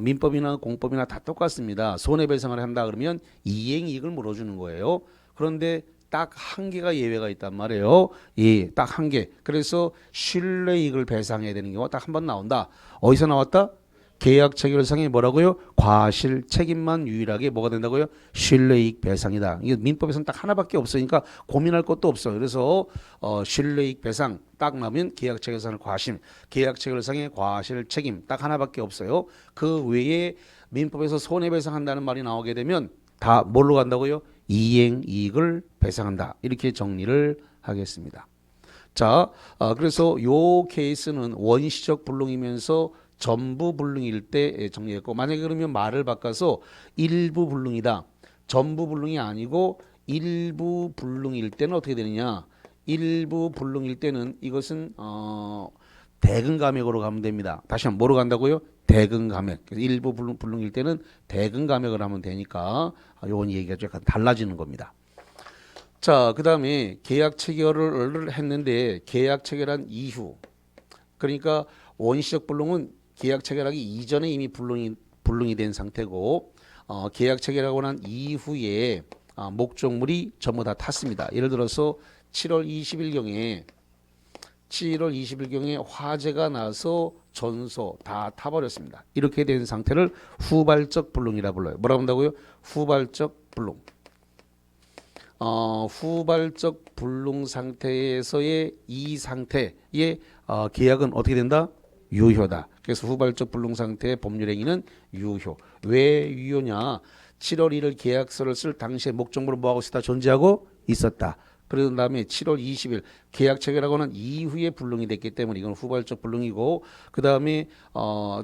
민법이나 공법이나 다 똑같습니다. 손해배상을 한다 그러면 이행이익을 물어주는 거예요. 그런데 딱 한 개가 예외가 있단 말이에요. 예, 딱 한 개. 그래서 신뢰이익을 배상해야 되는 경우가 딱 한 번 나온다. 어디서 나왔다? 계약 체결상에 뭐라고요? 과실 책임만 유일하게 뭐가 된다고요? 신뢰이익 배상이다. 이게 민법에서는 딱 하나밖에 없으니까 고민할 것도 없어요. 그래서 신뢰이익 배상 딱 나오면 계약 체결상의 과실, 계약 체결상의 과실 책임 딱 하나밖에 없어요. 그 외에 민법에서 손해배상한다는 말이 나오게 되면 다 뭘로 간다고요? 이행이익을 배상한다. 이렇게 정리를 하겠습니다. 자, 그래서 요 케이스는 원시적 불능이면서 전부 불능일 때 정리했고, 만약에 그러면 말을 바꿔서 일부 불능이다. 전부 불능이 아니고 일부 불능일 때는 어떻게 되느냐? 일부 불능일 때는 이것은 대금감액으로 가면 됩니다. 다시 한번 뭐로 간다고요? 대금감액. 일부 불능일 때는 대금감액을 하면 되니까 요건 얘기가 좀 약간 달라지는 겁니다. 자, 그 다음에 계약 체결을 했는데 계약 체결한 이후, 그러니까 원시적 불능은 계약 체결하기 이전에 이미 불능이 된 상태고 계약 체결하고 난 이후에 목적물이 전부 다 탔습니다. 예를 들어서 7월 20일경에 화재가 나서 전소 다 타버렸습니다. 이렇게 된 상태를 후발적 불능이라 불러요. 뭐라고 한다고요? 후발적 불능. 후발적 불능 상태에서의 이 상태의 계약은 어떻게 된다? 유효다. 그래서 후발적 불능 상태의 법률행위는 유효. 왜 유효냐? 7월 1일 계약서를 쓸 당시에 목적물은 뭐하고 있었다? 존재하고 있었다. 그런 다음에 7월 20일 계약 체결하고 난 이후에 불능이 됐기 때문에 이건 후발적 불능이고, 그 다음에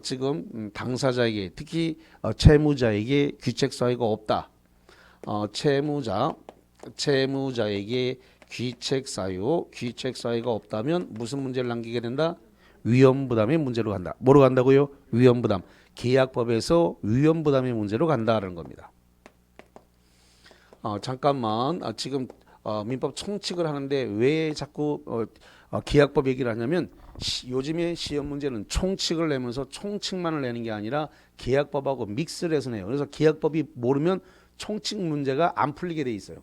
지금 당사자에게 특히 채무자에게 귀책 사유가 없다. 채무자에게 귀책 사유가 없다면 무슨 문제를 남기게 된다? 위험부담의 문제로 간다. 뭐로 간다고요? 위험부담. 계약법에서 위험부담의 문제로 간다는 겁니다. 잠깐만 지금 민법 총칙을 하는데 왜 자꾸 기약법 얘기를 하냐면 요즘에 시험 문제는 총칙을 내면서 총칙만을 내는 게 아니라 기약법하고 믹스를 해서 내요. 그래서 기약법이 모르면 총칙 문제가 안 풀리게 돼 있어요.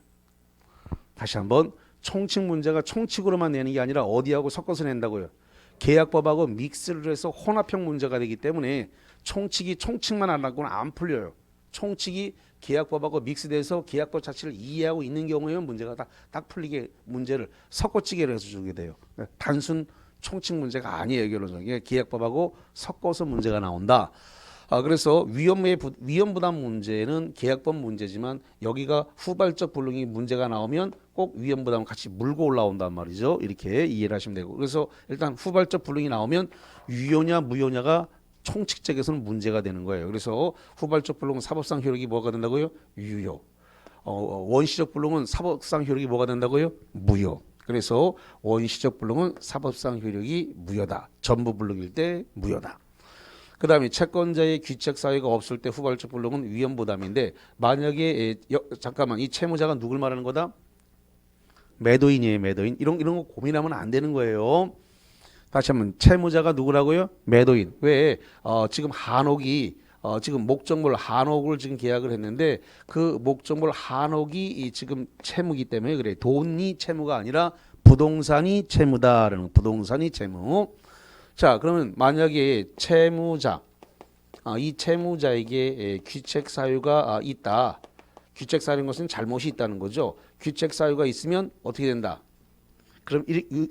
다시 한번 총칙 문제가 총칙으로만 내는 게 아니라 어디하고 섞어서 낸다고요. 계약법하고 믹스를 해서 혼합형 문제가 되기 때문에 총칙이 총칙만 안 하고는 안 풀려요. 총칙이 계약법하고 믹스돼서 계약법 자체를 이해하고 있는 경우에는 문제가 딱 풀리게 문제를 섞어치기를 해서 주게 돼요. 단순 총칙 문제가 아니에요. 결론적으로 계약법하고 섞어서 문제가 나온다. 그래서 위험 부담 문제는 계약법 문제지만 여기가 후발적 불능이 문제가 나오면 꼭 위험 부담을 같이 물고 올라온단 말이죠. 이렇게 이해를 하시면 되고. 그래서 일단 후발적 불능이 나오면 유효냐 무효냐가 총칙적에서는 문제가 되는 거예요. 그래서 후발적 불능은 사법상 효력이 뭐가 된다고요? 유효. 원시적 불능은 사법상 효력이 뭐가 된다고요? 무효. 그래서 원시적 불능은 사법상 효력이 무효다. 전부 불능일 때 무효다. 그 다음에 채권자의 귀책 사유가 없을 때 후발적 불능은 위험 부담인데 만약에 잠깐만 이 채무자가 누굴 말하는 거다? 매도인이에요. 매도인. 이런 거 고민하면 안 되는 거예요. 다시 한번 채무자가 누구라고요? 매도인. 왜 지금 한옥이 지금 목적물 한옥을 지금 계약을 했는데 그 목적물 한옥이 지금 채무기 때문에 그래. 돈이 채무가 아니라 부동산이 채무다라는 부동산이 채무. 자, 그러면 만약에 채무자, 이 채무자에게 귀책 사유가 있다. 귀책 사유인 것은 잘못이 있다는 거죠. 귀책 사유가 있으면 어떻게 된다? 그럼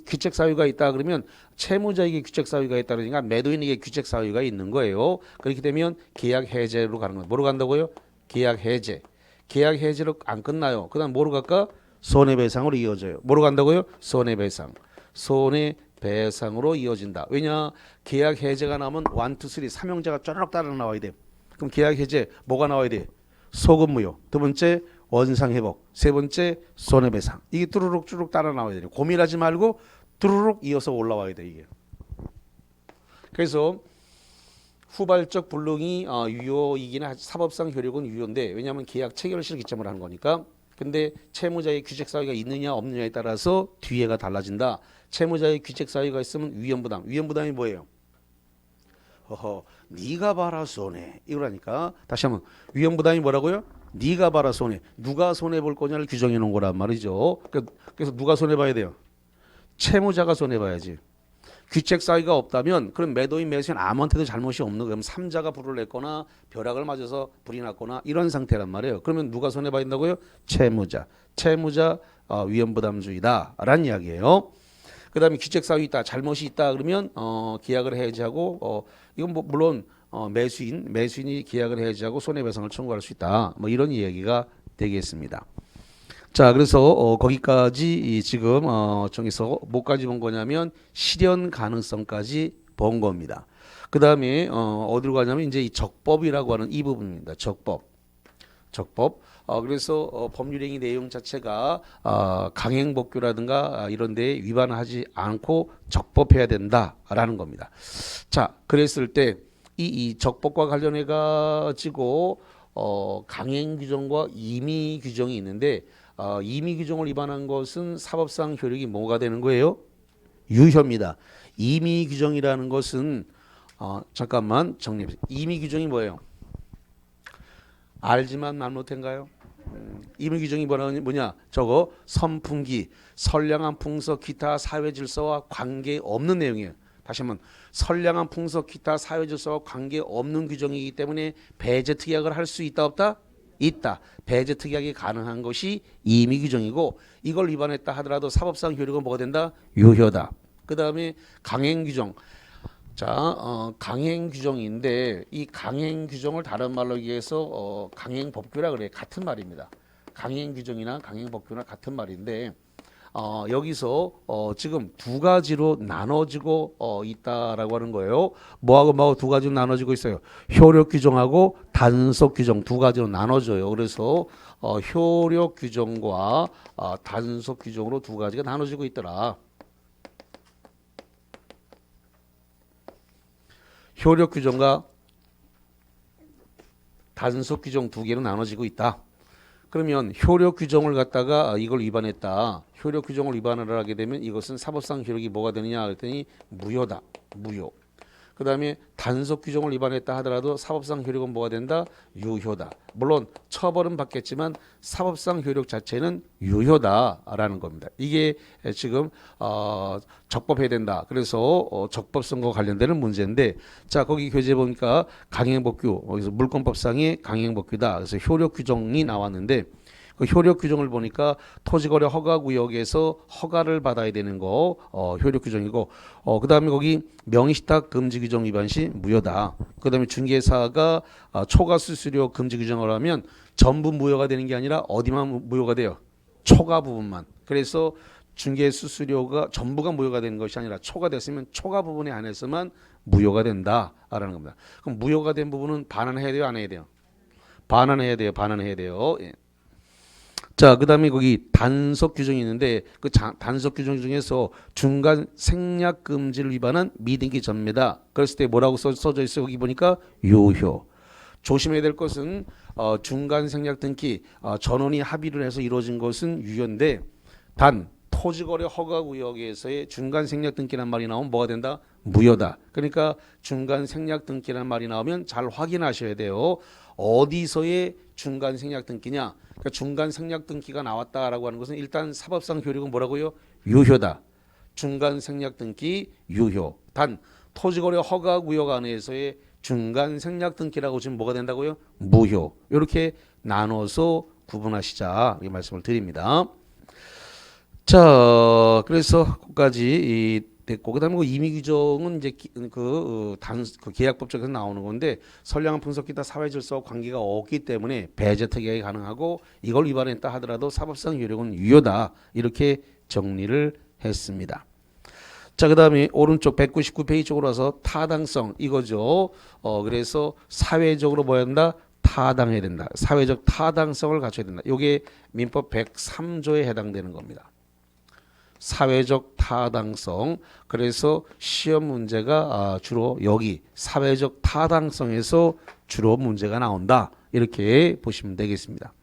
귀책 사유가 있다 그러면 채무자에게 귀책 사유가 있다 그러니까 매도인에게 귀책 사유가 있는 거예요. 그렇게 되면 계약 해제로 가는 거예요. 뭐로 간다고요? 계약 해제. 계약 해제로 안 끝나요. 그다음 뭐로 갈까? 손해배상으로 이어져요. 뭐로 간다고요? 손해배상. 손해배상으로 이어진다. 왜냐? 계약 해제가 나오면 1, 2, 3 삼형제가 쪼르륵 따라 나와야 돼. 그럼 계약 해제 뭐가 나와야 돼? 소급무효. 두 번째 원상회복. 세 번째 손해배상. 이게 뚜루룩 쭈룩 따라 나와야 돼요. 고민하지 말고 뚜루룩 이어서 올라와야 돼 이게. 그래서 후발적 불능이 유효이기는 사법상 효력은 유효인데 왜냐하면 계약 체결시를 기점으로 하는 거니까. 근데 채무자의 귀책 사유가 있느냐 없느냐에 따라서 뒤에가 달라진다. 채무자의 귀책 사유가 있으면 위험부담. 위험부담이 뭐예요? 네가 봐라 손해. 이거라니까. 다시 한번 위험부담이 뭐라고요? 네가 봐라 손해. 누가 손해 볼 거냐를 규정해 놓은 거란 말이죠. 그래서 누가 손해 봐야 돼요? 채무자가 손해 봐야지. 귀책 사유가 없다면 그럼 매도인 매수인 아무한테도 잘못이 없는 거예요. 그럼 삼자가 불을 냈거나 벼락을 맞아서 불이 났거나 이런 상태란 말이에요. 그러면 누가 손해 봐야 된다고요? 채무자. 채무자 위험부담주의다라는 이야기예요. 그 다음에 귀책 사유 있다, 잘못이 있다 그러면 계약을 해지하고 이건 뭐 물론 매수인이 계약을 해지하고 손해배상을 청구할 수 있다. 뭐 이런 이야기가 되겠습니다. 자, 그래서 거기까지 지금 정해서 뭐까지 본 거냐면 실현 가능성까지 본 겁니다. 그 다음에 어디로 가냐면 이제 이 적법이라고 하는 이 부분입니다. 적법. 그래서 법률행위 내용 자체가 강행법규라든가 이런 데 위반하지 않고 적법해야 된다라는 겁니다. 자, 그랬을 때 이 적법과 관련해 가지고 강행 규정과 임의 규정이 있는데 임의 규정을 위반한 것은 사법상 효력이 뭐가 되는 거예요? 유효입니다. 임의 규정이라는 것은 잠깐만 정리해 보세요. 임의 규정이 뭐예요? 알지만 말 못한가요? 임의 규정이 뭐냐? 저거 선풍기, 선량한 풍속, 기타 사회 질서와 관계 없는 내용이에요. 다시 한번 선량한 풍속, 기타 사회 질서와 관계 없는 규정이기 때문에 배제 특약을 할 수 있다 없다? 있다. 배제 특약이 가능한 것이 임의 규정이고 이걸 위반했다 하더라도 사법상 효력은 뭐가 된다? 유효다. 그 다음에 강행 규정. 자, 강행 규정인데 이 강행 규정을 다른 말로 얘기해서 강행 법규라 그래. 같은 말입니다. 강행 규정이나 강행 법규나 같은 말인데 여기서 지금 두 가지로 나눠지고 있다라고 하는 거예요. 뭐하고 두 가지로 나눠지고 있어요. 효력 규정하고 단속 규정 두 가지로 나눠져요. 그래서 효력 규정과 단속 규정으로 두 가지가 나눠지고 있더라. 효력 규정과 단속 규정 두 개로 나눠지고 있다. 그러면 효력 규정을 갖다가 이걸 위반했다. 효력 규정을 위반을 하게 되면 이것은 사법상 효력이 뭐가 되느냐 그랬더니 무효다. 무효. 그 다음에 단속 규정을 위반했다 하더라도 사법상 효력은 뭐가 된다? 유효다. 물론 처벌은 받겠지만 사법상 효력 자체는 유효다라는 겁니다. 이게 지금 적법해야 된다. 그래서 적법성과 관련되는 문제인데 자 거기 교재 보니까 강행법규 여기서 물권법상의 강행법규다. 그래서 효력 규정이 나왔는데 그 효력 규정을 보니까 토지거래 허가구역에서 허가를 받아야 되는 거 효력 규정이고 그다음에 거기 명의시탁 금지 규정 위반 시 무효다. 그다음에 중개사가 초과 수수료 금지 규정을 하면 전부 무효가 되는 게 아니라 어디만 무효가 돼요? 초과 부분만. 그래서 중개 수수료가 전부가 무효가 되는 것이 아니라 초과됐으면 초과 부분에 한해서만 무효가 된다라는 겁니다. 그럼 무효가 된 부분은 반환해야 돼요, 안 해야 돼요? 반환해야 돼요, 반환해야 돼요. 예. 자, 그 다음에 거기 단속 규정이 있는데 그 단속 규정 중에서 중간 생략 금지를 위반한 미등기 전매다. 그랬을 때 뭐라고 써져 있어요? 여기 보니까 유효. 조심해야 될 것은 중간 생략 등기 전원이 합의를 해서 이루어진 것은 유효인데 단 토지거래 허가구역에서의 중간 생략 등기란 말이 나오면 뭐가 된다? 무효다. 그러니까 중간 생략 등기란 말이 나오면 잘 확인하셔야 돼요. 어디서의 중간 생략 등기냐? 그러니까 중간 생략 등기가 나왔다라고 하는 것은 일단 사법상 효력은 뭐라고요? 유효다. 중간 생략 등기 유효. 단 토지거래 허가구역 안에서의 중간 생략 등기라고 지금 뭐가 된다고요? 무효. 이렇게 나눠서 구분하시자 이 말씀을 드립니다. 자, 그래서 거기까지 됐고 그다음에 그 임의 규정은 이제 그 계약법적에서 나오는 건데 선량한 분석 기타 사회 질서와 관계가 없기 때문에 배제 특약이 가능하고 이걸 위반했다 하더라도 사법상 효력은 유효다 이렇게 정리를 했습니다. 자, 그다음에 오른쪽 199페이지 쪽으로 와서 타당성 이거죠. 그래서 사회적으로 뭐야 된다? 타당해야 된다. 사회적 타당성을 갖춰야 된다. 이게 민법 103조에 해당되는 겁니다. 사회적 타당성. 그래서 시험 문제가 주로 여기 사회적 타당성에서 주로 문제가 나온다. 이렇게 보시면 되겠습니다.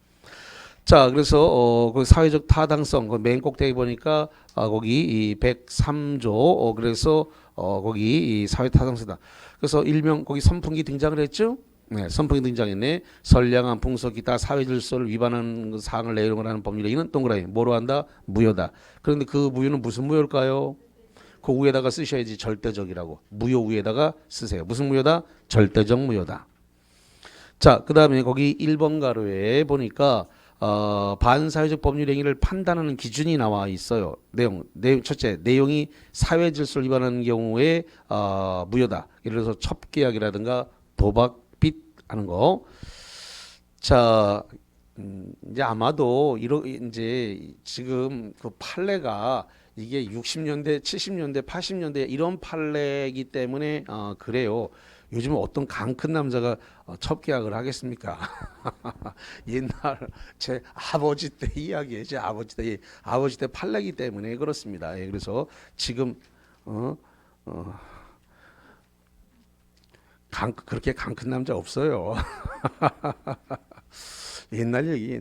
자, 그래서 그 사회적 타당성 그 맨 꼭대기 보니까 거기 이 103조 그래서 거기 이 사회 타당성이다. 그래서 일명 거기 선풍기 등장을 했죠. 네, 선풍기 등장했네. 선량한 풍속 기타 사회 질서를 위반하는 사항을 내용을 하는 법률행위는 동그라미 뭐로 한다? 무효다. 그런데 그 무효는 무슨 무효일까요? 그 위에다가 쓰셔야지 절대적이라고. 무효 위에다가 쓰세요. 무슨 무효다? 절대적 무효다. 자, 그 다음에 거기 1번 가로에 보니까 반사회적 법률행위를 판단하는 기준이 나와 있어요. 내용 첫째, 내용이 사회 질서를 위반하는 경우에 무효다. 예를 들어서 첩계약이라든가 도박 하는 거. 자, 이제 아마도 이제 지금 그 판례가 이게 60년대, 70년대, 80년대 이런 판례이기 때문에 그래요. 요즘은 어떤 강 큰 남자가 첩계약을 하겠습니까? 옛날 제 아버지 때 이야기예요. 제 아버지 때 판례이기 때문에 그렇습니다. 예, 그래서 지금 그렇게 강 큰 남자 없어요. 옛날 얘기.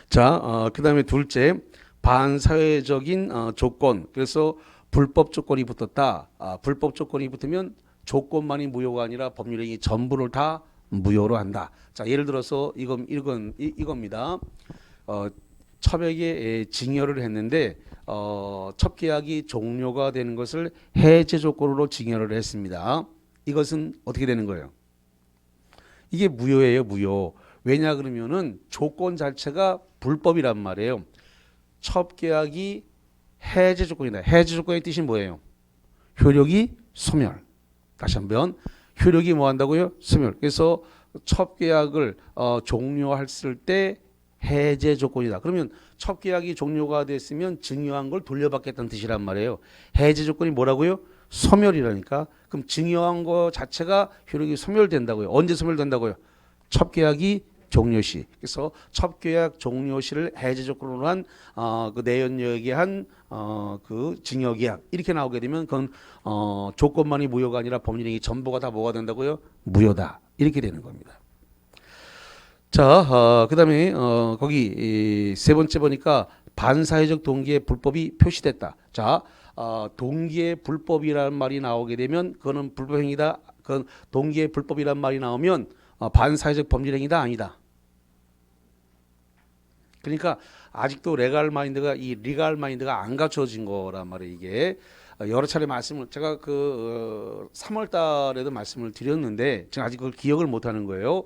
자, 그 다음에 둘째, 반사회적인 조건. 그래서 불법 조건이 붙었다. 불법 조건이 붙으면 조건만이 무효가 아니라 법률행위 전부를 다 무효로 한다. 자, 예를 들어서 이겁니다. 첩에게 징여를 했는데 첩계약이 종료가 되는 것을 해제 조건으로 징여를 했습니다. 이것은 어떻게 되는 거예요? 이게 무효예요, 무효. 왜냐 그러면은 조건 자체가 불법이란 말이에요. 첩계약이 해제 조건이다. 해제 조건의 뜻이 뭐예요? 효력이 소멸. 다시 한번 효력이 뭐 한다고요? 소멸. 그래서 첩계약을 종료했을 때 해제 조건이다. 그러면 첩계약이 종료가 됐으면 증여한 걸 돌려받겠다는 뜻이란 말이에요. 해제 조건이 뭐라고요? 소멸이라니까. 그럼 증여한 거 자체가 효력이 소멸된다고요. 언제 소멸된다고요? 첩계약이 종료시. 그래서 첩계약 종료시를 해제 조건으로 한 그 내연녀에게 한 그 증여계약 이렇게 나오게 되면 그건 조건만이 무효가 아니라 법률행위 전부가 다 뭐가 된다고요? 무효다. 이렇게 되는 겁니다. 자, 그다음에 거기 세 번째 보니까 반사회적 동기의 불법이 표시됐다. 자, 동기의 불법이라는 말이 나오게 되면 그거는 불법행위다. 그건 동기의 불법이라는 말이 나오면 반사회적 법률행위다 아니다. 그러니까 아직도 레갈 마인드가 이 리갈 마인드가 안 갖춰진 거란 말이에요. 이게 여러 차례 말씀을 제가 3월 달에도 말씀을 드렸는데 제가 아직 그걸 기억을 못 하는 거예요.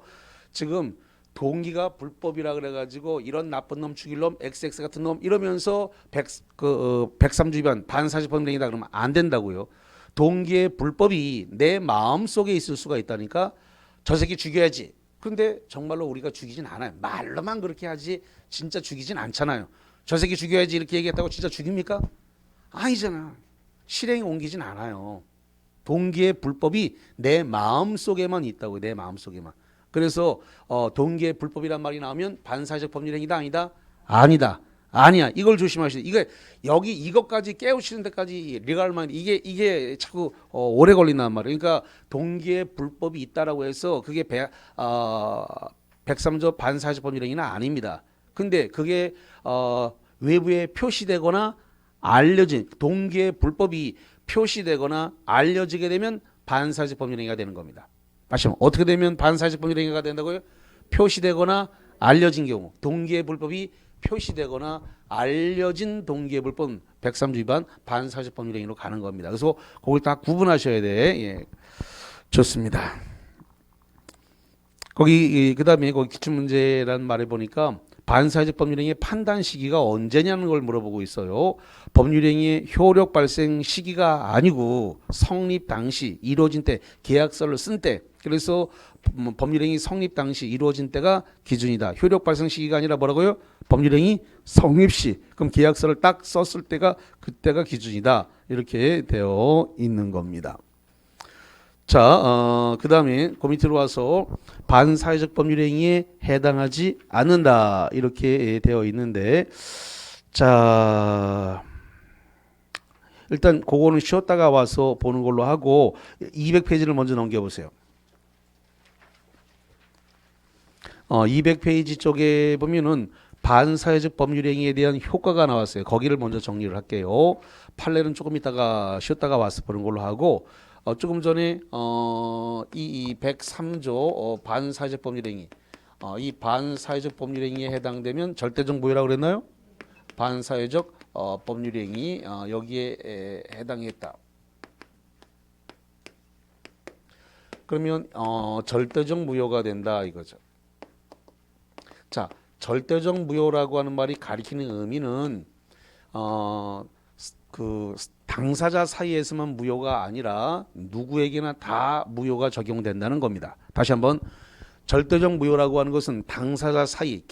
지금 동기가 불법이라 그래가지고 이런 나쁜 놈 죽일 놈 XX 같은 놈 이러면서 103주 위반 반사회적 법률행위다 그러면 안 된다고요. 동기의 불법이 내 마음속에 있을 수가 있다니까. 저 새끼 죽여야지. 근데 정말로 우리가 죽이진 않아요. 말로만 그렇게 하지 진짜 죽이진 않잖아요. 저 새끼 죽여야지 이렇게 얘기했다고 진짜 죽입니까? 아니잖아. 실행에 옮기진 않아요. 동기의 불법이 내 마음속에만 있다고. 내 마음속에만. 그래서 동기의 불법이란 말이 나오면 반사회적 법률행위다 아니다? 아니다. 아니야. 이걸 조심하셔야 돼. 여기 이것까지 깨우치는 데까지 리갈만 이게 자꾸 오래 걸린단 말이에요. 그러니까 동기의 불법이 있다라고 해서 그게 103조 반사회적 법률행위는 아닙니다. 근데 그게 외부에 표시되거나 알려진 동기의 불법이 표시되거나 알려지게 되면 반사회적 법률행위가 되는 겁니다. 다시 한번 어떻게 되면 반사회적 법률행위가 된다고요? 표시되거나 알려진 경우 동기의 불법이 표시되거나 알려진 동기의 불법 103조 위반 반사회적 법률행위로 가는 겁니다. 그래서 그걸 다 구분하셔야 돼. 예. 좋습니다. 거기 그다음에 거기 기출문제라는 말에 보니까 반사회적 법률행위의 판단 시기가 언제냐는 걸 물어보고 있어요. 법률행위의 효력 발생 시기가 아니고 성립 당시 이루어진 때 계약서를 쓴 때 그래서 법률행위 성립 당시 이루어진 때가 기준이다. 효력 발생 시기가 아니라 뭐라고요? 법률행위 성립 시. 그럼 계약서를 딱 썼을 때가 그때가 기준이다. 이렇게 되어 있는 겁니다. 자, 그 다음에 그 밑으로 와서 반사회적 법률행위에 해당하지 않는다. 이렇게 되어 있는데, 자, 일단 그거는 쉬었다가 와서 보는 걸로 하고 200페이지를 먼저 넘겨보세요. 200페이지 쪽에 보면은 반사회적 법률행위에 대한 효과가 나왔어요. 거기를 먼저 정리를 할게요. 판례는 조금 있다가 쉬었다가 와서 보는 걸로 하고 조금 전에 이 103조 반사회적 법률행위 이 반사회적 법률행위에 해당되면 절대적 무효라고 그랬나요? 반사회적 법률행위 여기에 해당했다. 그러면 절대적 무효가 된다 이거죠. 자, 절대적 무효라고 하는 말이 가리키는 의미는 그 당사자 사이에서만 무효가 아니라 누구에게나 다 무효가 적용된다는 겁니다. 다시 한번 절대적 무효라고 하는 것은 당사자 사이,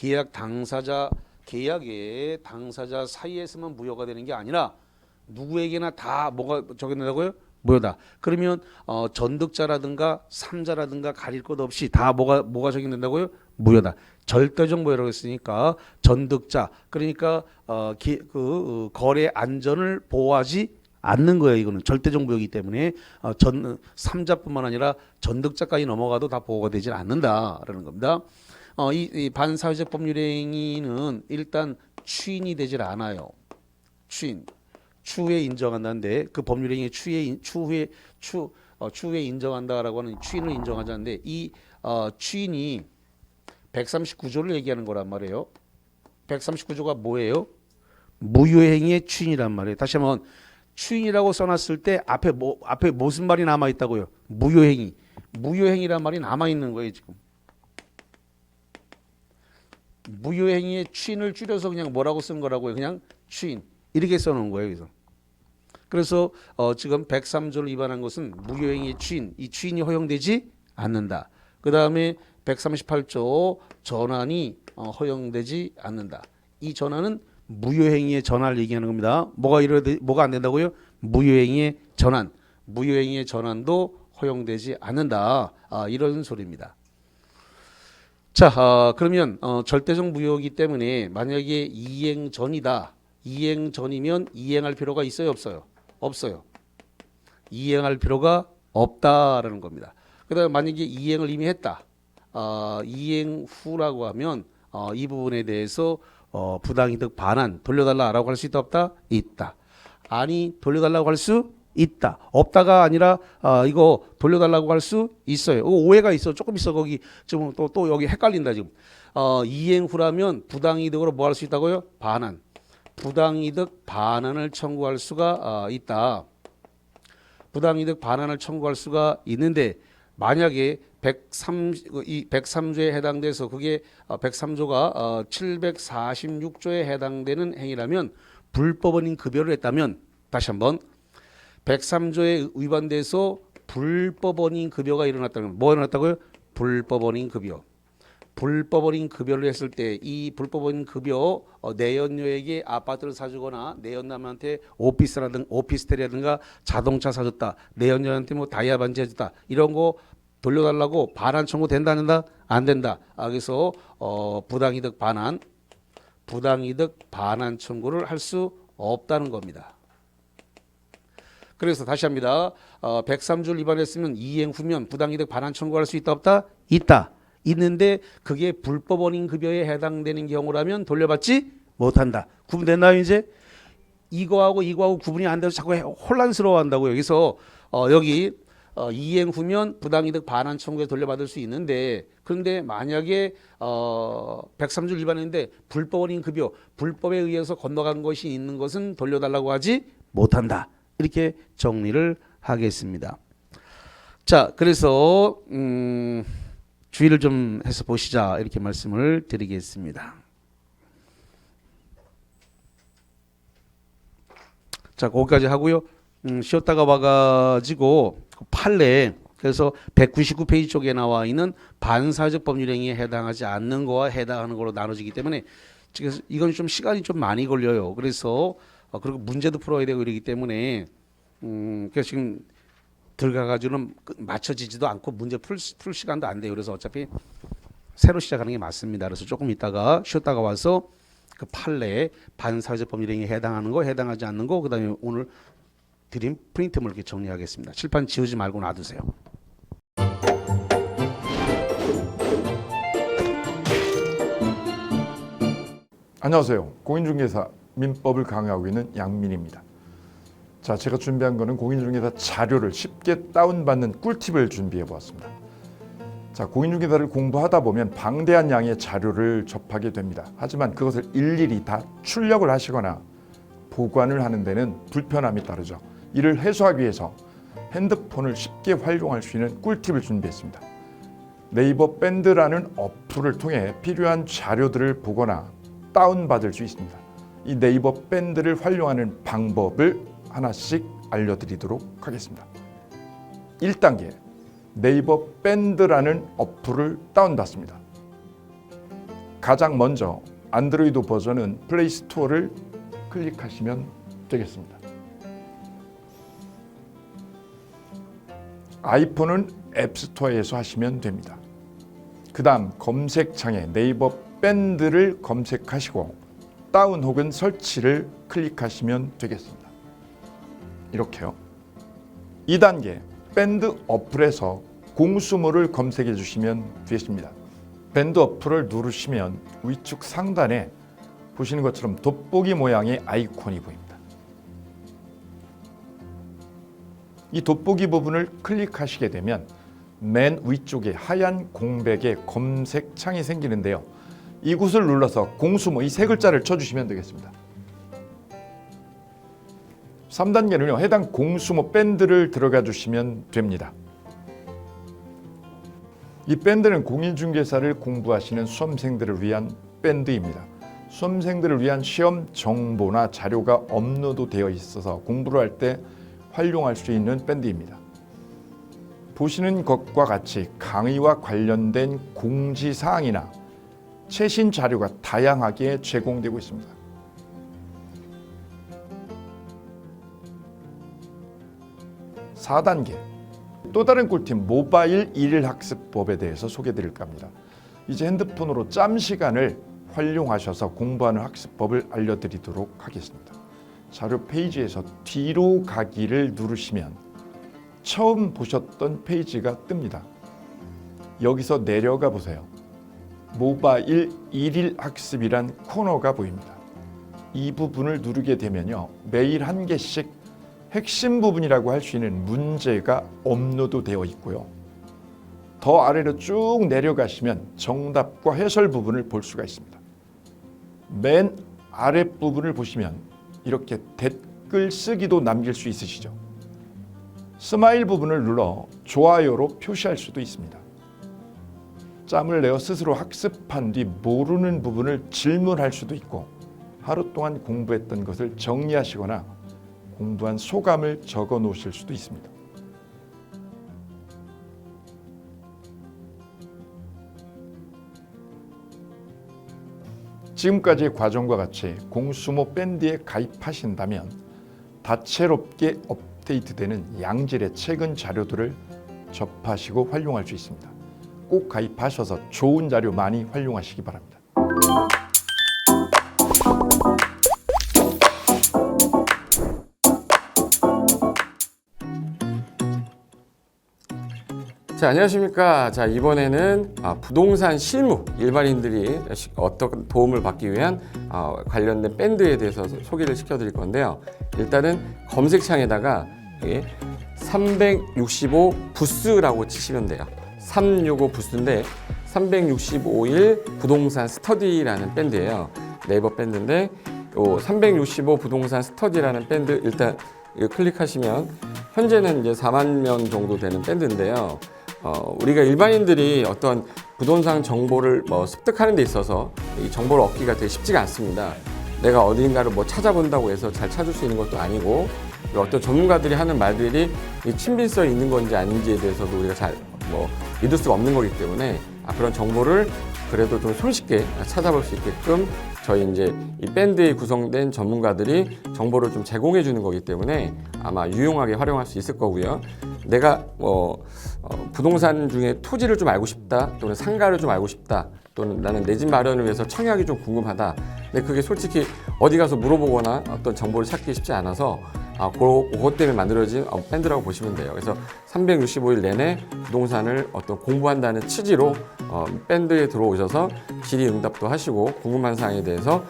계약의 당사자 사이에서만 무효가 되는 게 아니라 누구에게나 다 뭐가 적용된다고요? 무효다. 그러면 전득자라든가 삼자라든가 가릴 것 없이 다 뭐가 적용된다고요? 무효다. 절대적 무효라고 했으니까 전득자 그러니까 거래 안전을 보호하지 않는 거예요. 이거는 절대적 무효이기 때문에 삼자뿐만 아니라 전득자까지 넘어가도 다 보호가 되지 않는다라는 겁니다. 이 반사회적 법률행위는 일단 추인이 되질 않아요. 추후에 인정한다는데 그 법률행위 추후에 인정한다라고 하는 추인을 인정하자는데 이 추인이 139조를 얘기하는 거란 말이에요. 139조가 뭐예요? 무효행위의 추인이란 말이에요. 다시 한번 추인이라고 써놨을 때 앞에 무슨 말이 남아 있다고요? 무효행위란 말이 남아 있는 거예요 지금. 무효행위의 추인을 줄여서 그냥 뭐라고 쓴 거라고요? 그냥 추인 이렇게 써놓은 거예요. 그래서 지금 103조를 위반한 것은 무효행위의 추인, 이 추인이 허용되지 않는다. 그 다음에 138조 전환이 허용되지 않는다. 이 전환은 무효행위의 전환을 얘기하는 겁니다. 뭐가 안 된다고요? 무효행위의 전환. 무효행위의 전환도 허용되지 않는다. 이런 소리입니다. 자, 그러면 절대적 무효이기 때문에 만약에 이행 전이다. 이행 전이면 이행할 필요가 있어요, 없어요? 없어요. 이행할 필요가 없다라는 겁니다. 그다음에 만약에 이행을 이미 했다. 이행 후라고 하면 이 부분에 대해서 부당이득 반환 돌려달라라고 할 수 있다 없다? 있다. 아니 돌려달라고 할 수 있다. 없다가 아니라 이거 돌려달라고 할 수 있어요. 오해가 있어. 조금 있어. 거기 지금 또 여기 헷갈린다 지금. 이행 후라면 부당이득으로 뭐 할 수 있다고요? 반환. 부당이득 반환을 청구할 수가 있다. 부당이득 반환을 청구할 수가 있는데 만약에 103조에 해당돼서 그게 103조가 746조에 해당되는 행위라면 불법원인 급여를 했다면 다시 한번 103조에 위반돼서 불법원인 급여가 일어났다면 뭐 일어났다고요? 불법원인 급여. 불법원인 급여를 했을 때 이 불법원인 급여 내연녀에게 아파트를 사주거나 내연남한테 오피스텔이라든가 자동차 사줬다. 내연녀한테 뭐 다이아 반지 해줬다. 이런 거 돌려달라고 반환 청구 된다 안 된다? 안 된다. 그래서 부당이득 반환 청구를 할 수 없다는 겁니다. 그래서 다시 합니다. 103조를 위반했으면 이행 후면 부당이득 반환 청구할 수 있다 없다? 있다. 있는데 그게 불법원인 급여에 해당되는 경우라면 돌려받지 못한다. 구분됐나요 이제? 이거하고 구분이 안 돼서 자꾸 혼란스러워한다고요. 그래서 여기 이행 후면 부당이득 반환 청구에 돌려받을 수 있는데 그런데 만약에 103조를 위반했는데 불법원인 급여, 불법에 의해서 건너간 것이 있는 것은 돌려달라고 하지 못한다. 이렇게 정리를 하겠습니다. 자, 그래서 주의를 좀 해서 보시자 이렇게 말씀을 드리겠습니다. 자, 거기까지 하고요. 쉬었다가 와가지고 판례 그래서 199페이지 쪽에 나와 있는 반사적 법률 행위에 해당하지 않는 거와 해당하는 거로 나눠지기 때문에 이건 좀 시간이 좀 많이 걸려요. 그래서 그리고 문제도 풀어야 되고 이러기 때문에 그래서 지금 들어가가지고는 맞춰지지도 않고 문제 풀 시간도 안 돼요. 그래서 어차피 새로 시작하는 게 맞습니다. 그래서 조금 있다가 쉬었다가 와서 그 판례 반사회적 법률 행위에 해당하는 거, 해당하지 않는 거, 그다음에 오늘 드린 프린트물 이렇게 정리하겠습니다. 칠판 지우지 말고 놔두세요. 안녕하세요. 공인중개사 민법을 강의하고 있는 양민입니다. 자, 제가 준비한 거는 공인중개사 자료를 쉽게 다운받는 꿀팁을 준비해 보았습니다. 자, 공인중개사를 공부하다 보면 방대한 양의 자료를 접하게 됩니다. 하지만 그것을 일일이 다 출력을 하시거나 보관을 하는 데는 불편함이 따르죠. 이를 해소하기 위해서 핸드폰을 쉽게 활용할 수 있는 꿀팁을 준비했습니다. 네이버 밴드라는 어플을 통해 필요한 자료들을 보거나 다운받을 수 있습니다. 이 네이버 밴드를 활용하는 방법을 하나씩 알려드리도록 하겠습니다. 1단계, 네이버 밴드라는 어플을 다운받습니다. 가장 먼저 안드로이드 버전은 플레이 스토어를 클릭하시면 되겠습니다. 아이폰은 앱스토어에서 하시면 됩니다. 그 다음 검색창에 네이버 밴드를 검색하시고 다운 혹은 설치를 클릭하시면 되겠습니다. 이렇게요. 2단계, 밴드 어플에서 공수모를 검색해 주시면 되겠습니다. 밴드 어플을 누르시면 위쪽 상단에 보시는 것처럼 돋보기 모양의 아이콘이 보입니다. 이 돋보기 부분을 클릭하시게 되면 맨 위쪽에 하얀 공백의 검색창이 생기는데요. 이곳을 눌러서 공수모 이 세 글자를 쳐주시면 되겠습니다. 3단계는요. 해당 공수모 밴드를 들어가 주시면 됩니다. 이 밴드는 공인중개사를 공부하시는 수험생들을 위한 밴드입니다. 수험생들을 위한 시험 정보나 자료가 업로드되어 있어서 공부를 할 때 활용할 수 있는 밴드입니다. 보시는 것과 같이 강의와 관련된 공지사항이나 최신 자료가 다양하게 제공되고 있습니다. 4단계, 또 다른 꿀팁 모바일 일일학습법에 대해서 소개드릴까 합니다. 이제 핸드폰으로 짬 시간을 활용하셔서 공부하는 학습법을 알려드리도록 하겠습니다. 자료 페이지에서 뒤로 가기를 누르시면 처음 보셨던 페이지가 뜹니다. 여기서 내려가 보세요. 모바일 일일 학습이란 코너가 보입니다. 이 부분을 누르게 되면요, 매일 한 개씩 핵심 부분이라고 할 수 있는 문제가 업로드 되어 있고요. 더 아래로 쭉 내려가시면 정답과 해설 부분을 볼 수가 있습니다. 맨 아랫부분을 보시면 이렇게 댓글 쓰기도 남길 수 있으시죠. 스마일 부분을 눌러 좋아요로 표시할 수도 있습니다. 짬을 내어 스스로 학습한 뒤 모르는 부분을 질문할 수도 있고, 하루 동안 공부했던 것을 정리하시거나 공부한 소감을 적어 놓으실 수도 있습니다. 지금까지의 과정과 같이 공수모 밴드에 가입하신다면 다채롭게 업데이트되는 양질의 최근 자료들을 접하시고 활용할 수 있습니다. 꼭 가입하셔서 좋은 자료 많이 활용하시기 바랍니다. 자, 안녕하십니까. 자, 이번에는 부동산 실무, 일반인들이 어떤 도움을 받기 위한 관련된 밴드에 대해서 소개를 시켜드릴 건데요. 일단은 검색창에다가 365 부스라고 치시면 돼요. 365 부스인데 365일 부동산 스터디라는 밴드예요. 네이버 밴드인데 365 부동산 스터디라는 밴드 일단 이거 클릭하시면 현재는 이제 4만 명 정도 되는 밴드인데요. 우리가 일반인들이 어떤 부동산 정보를 습득하는 데 있어서 이 정보를 얻기가 되게 쉽지가 않습니다. 내가 어딘가를 찾아본다고 해서 잘 찾을 수 있는 것도 아니고, 어떤 전문가들이 하는 말들이 친밀성이 있는 건지 아닌지에 대해서도 우리가 잘 믿을 수가 없는 거기 때문에 그런 정보를 그래도 좀 손쉽게 찾아볼 수 있게끔 저희 이제 이 밴드에 구성된 전문가들이 정보를 좀 제공해 주는 거기 때문에 아마 유용하게 활용할 수 있을 거고요. 내가 부동산 중에 토지를 좀 알고 싶다, 또는 상가를 좀 알고 싶다, 또는 나는 내 집 마련을 위해서 청약이 좀 궁금하다. 근데 그게 솔직히 어디 가서 물어보거나 어떤 정보를 찾기 쉽지 않아서 그것 때문에 만들어진 밴드라고 보시면 돼요. 그래서 365일 내내 부동산을 어떤 공부한다는 취지로 밴드에 들어오셔서 질의응답도 하시고 궁금한 사항에 대해서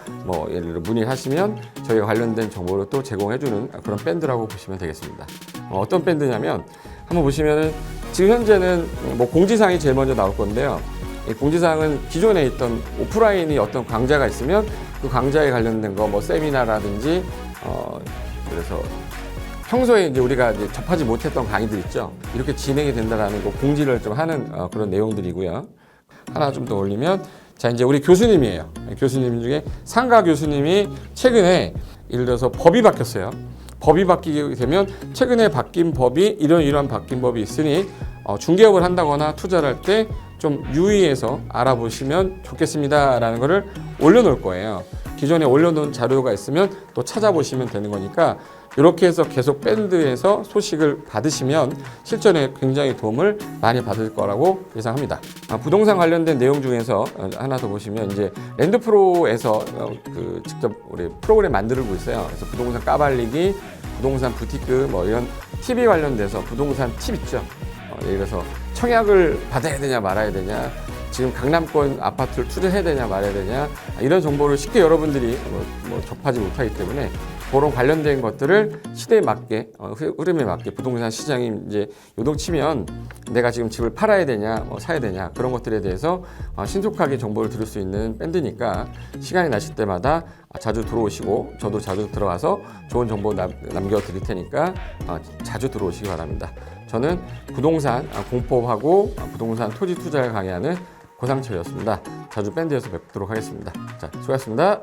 예를 들어 문의를 하시면 저희가 관련된 정보를 또 제공해주는 그런 밴드라고 보시면 되겠습니다. 어떤 밴드냐면 한번 보시면은 지금 현재는 공지사항이 제일 먼저 나올 건데요. 이 공지사항은 기존에 있던 오프라인이 어떤 강좌가 있으면 그 강좌에 관련된 거 세미나라든지 그래서 평소에 이제 우리가 이제 접하지 못했던 강의들 있죠. 이렇게 진행이 된다라는 거 공지를 좀 하는 그런 내용들이고요. 하나 좀 더 올리면 자, 이제 우리 교수님이에요. 교수님 중에 상가 교수님이 최근에 예를 들어서 법이 바뀌었어요. 법이 바뀌게 되면 최근에 바뀐 법이 이런 바뀐 법이 있으니 중개업을 한다거나 투자를 할 때 좀 유의해서 알아보시면 좋겠습니다라는 거를 올려놓을 거예요. 기존에 올려놓은 자료가 있으면 또 찾아보시면 되는 거니까 이렇게 해서 계속 밴드에서 소식을 받으시면 실전에 굉장히 도움을 많이 받을 거라고 예상합니다. 부동산 관련된 내용 중에서 하나 더 보시면 이제 랜드프로에서 직접 우리 프로그램 만들고 있어요. 그래서 부동산 까발리기, 부동산 부티크 이런 TV 관련돼서 부동산 팁 있죠. 예를 들어서 청약을 받아야 되냐 말아야 되냐, 지금 강남권 아파트를 투자해야 되냐 말아야 되냐, 이런 정보를 쉽게 여러분들이 접하지 못하기 때문에 그런 관련된 것들을 시대에 맞게 흐름에 맞게 부동산 시장이 이제 요동치면 내가 지금 집을 팔아야 되냐 사야 되냐 그런 것들에 대해서 신속하게 정보를 들을 수 있는 밴드니까 시간이 나실 때마다 자주 들어오시고 저도 자주 들어가서 좋은 정보 남겨드릴 테니까 자주 들어오시기 바랍니다. 저는 부동산 공법하고 부동산 토지 투자를 강의하는 고상철이었습니다. 자주 밴드에서 뵙도록 하겠습니다. 자, 수고하셨습니다.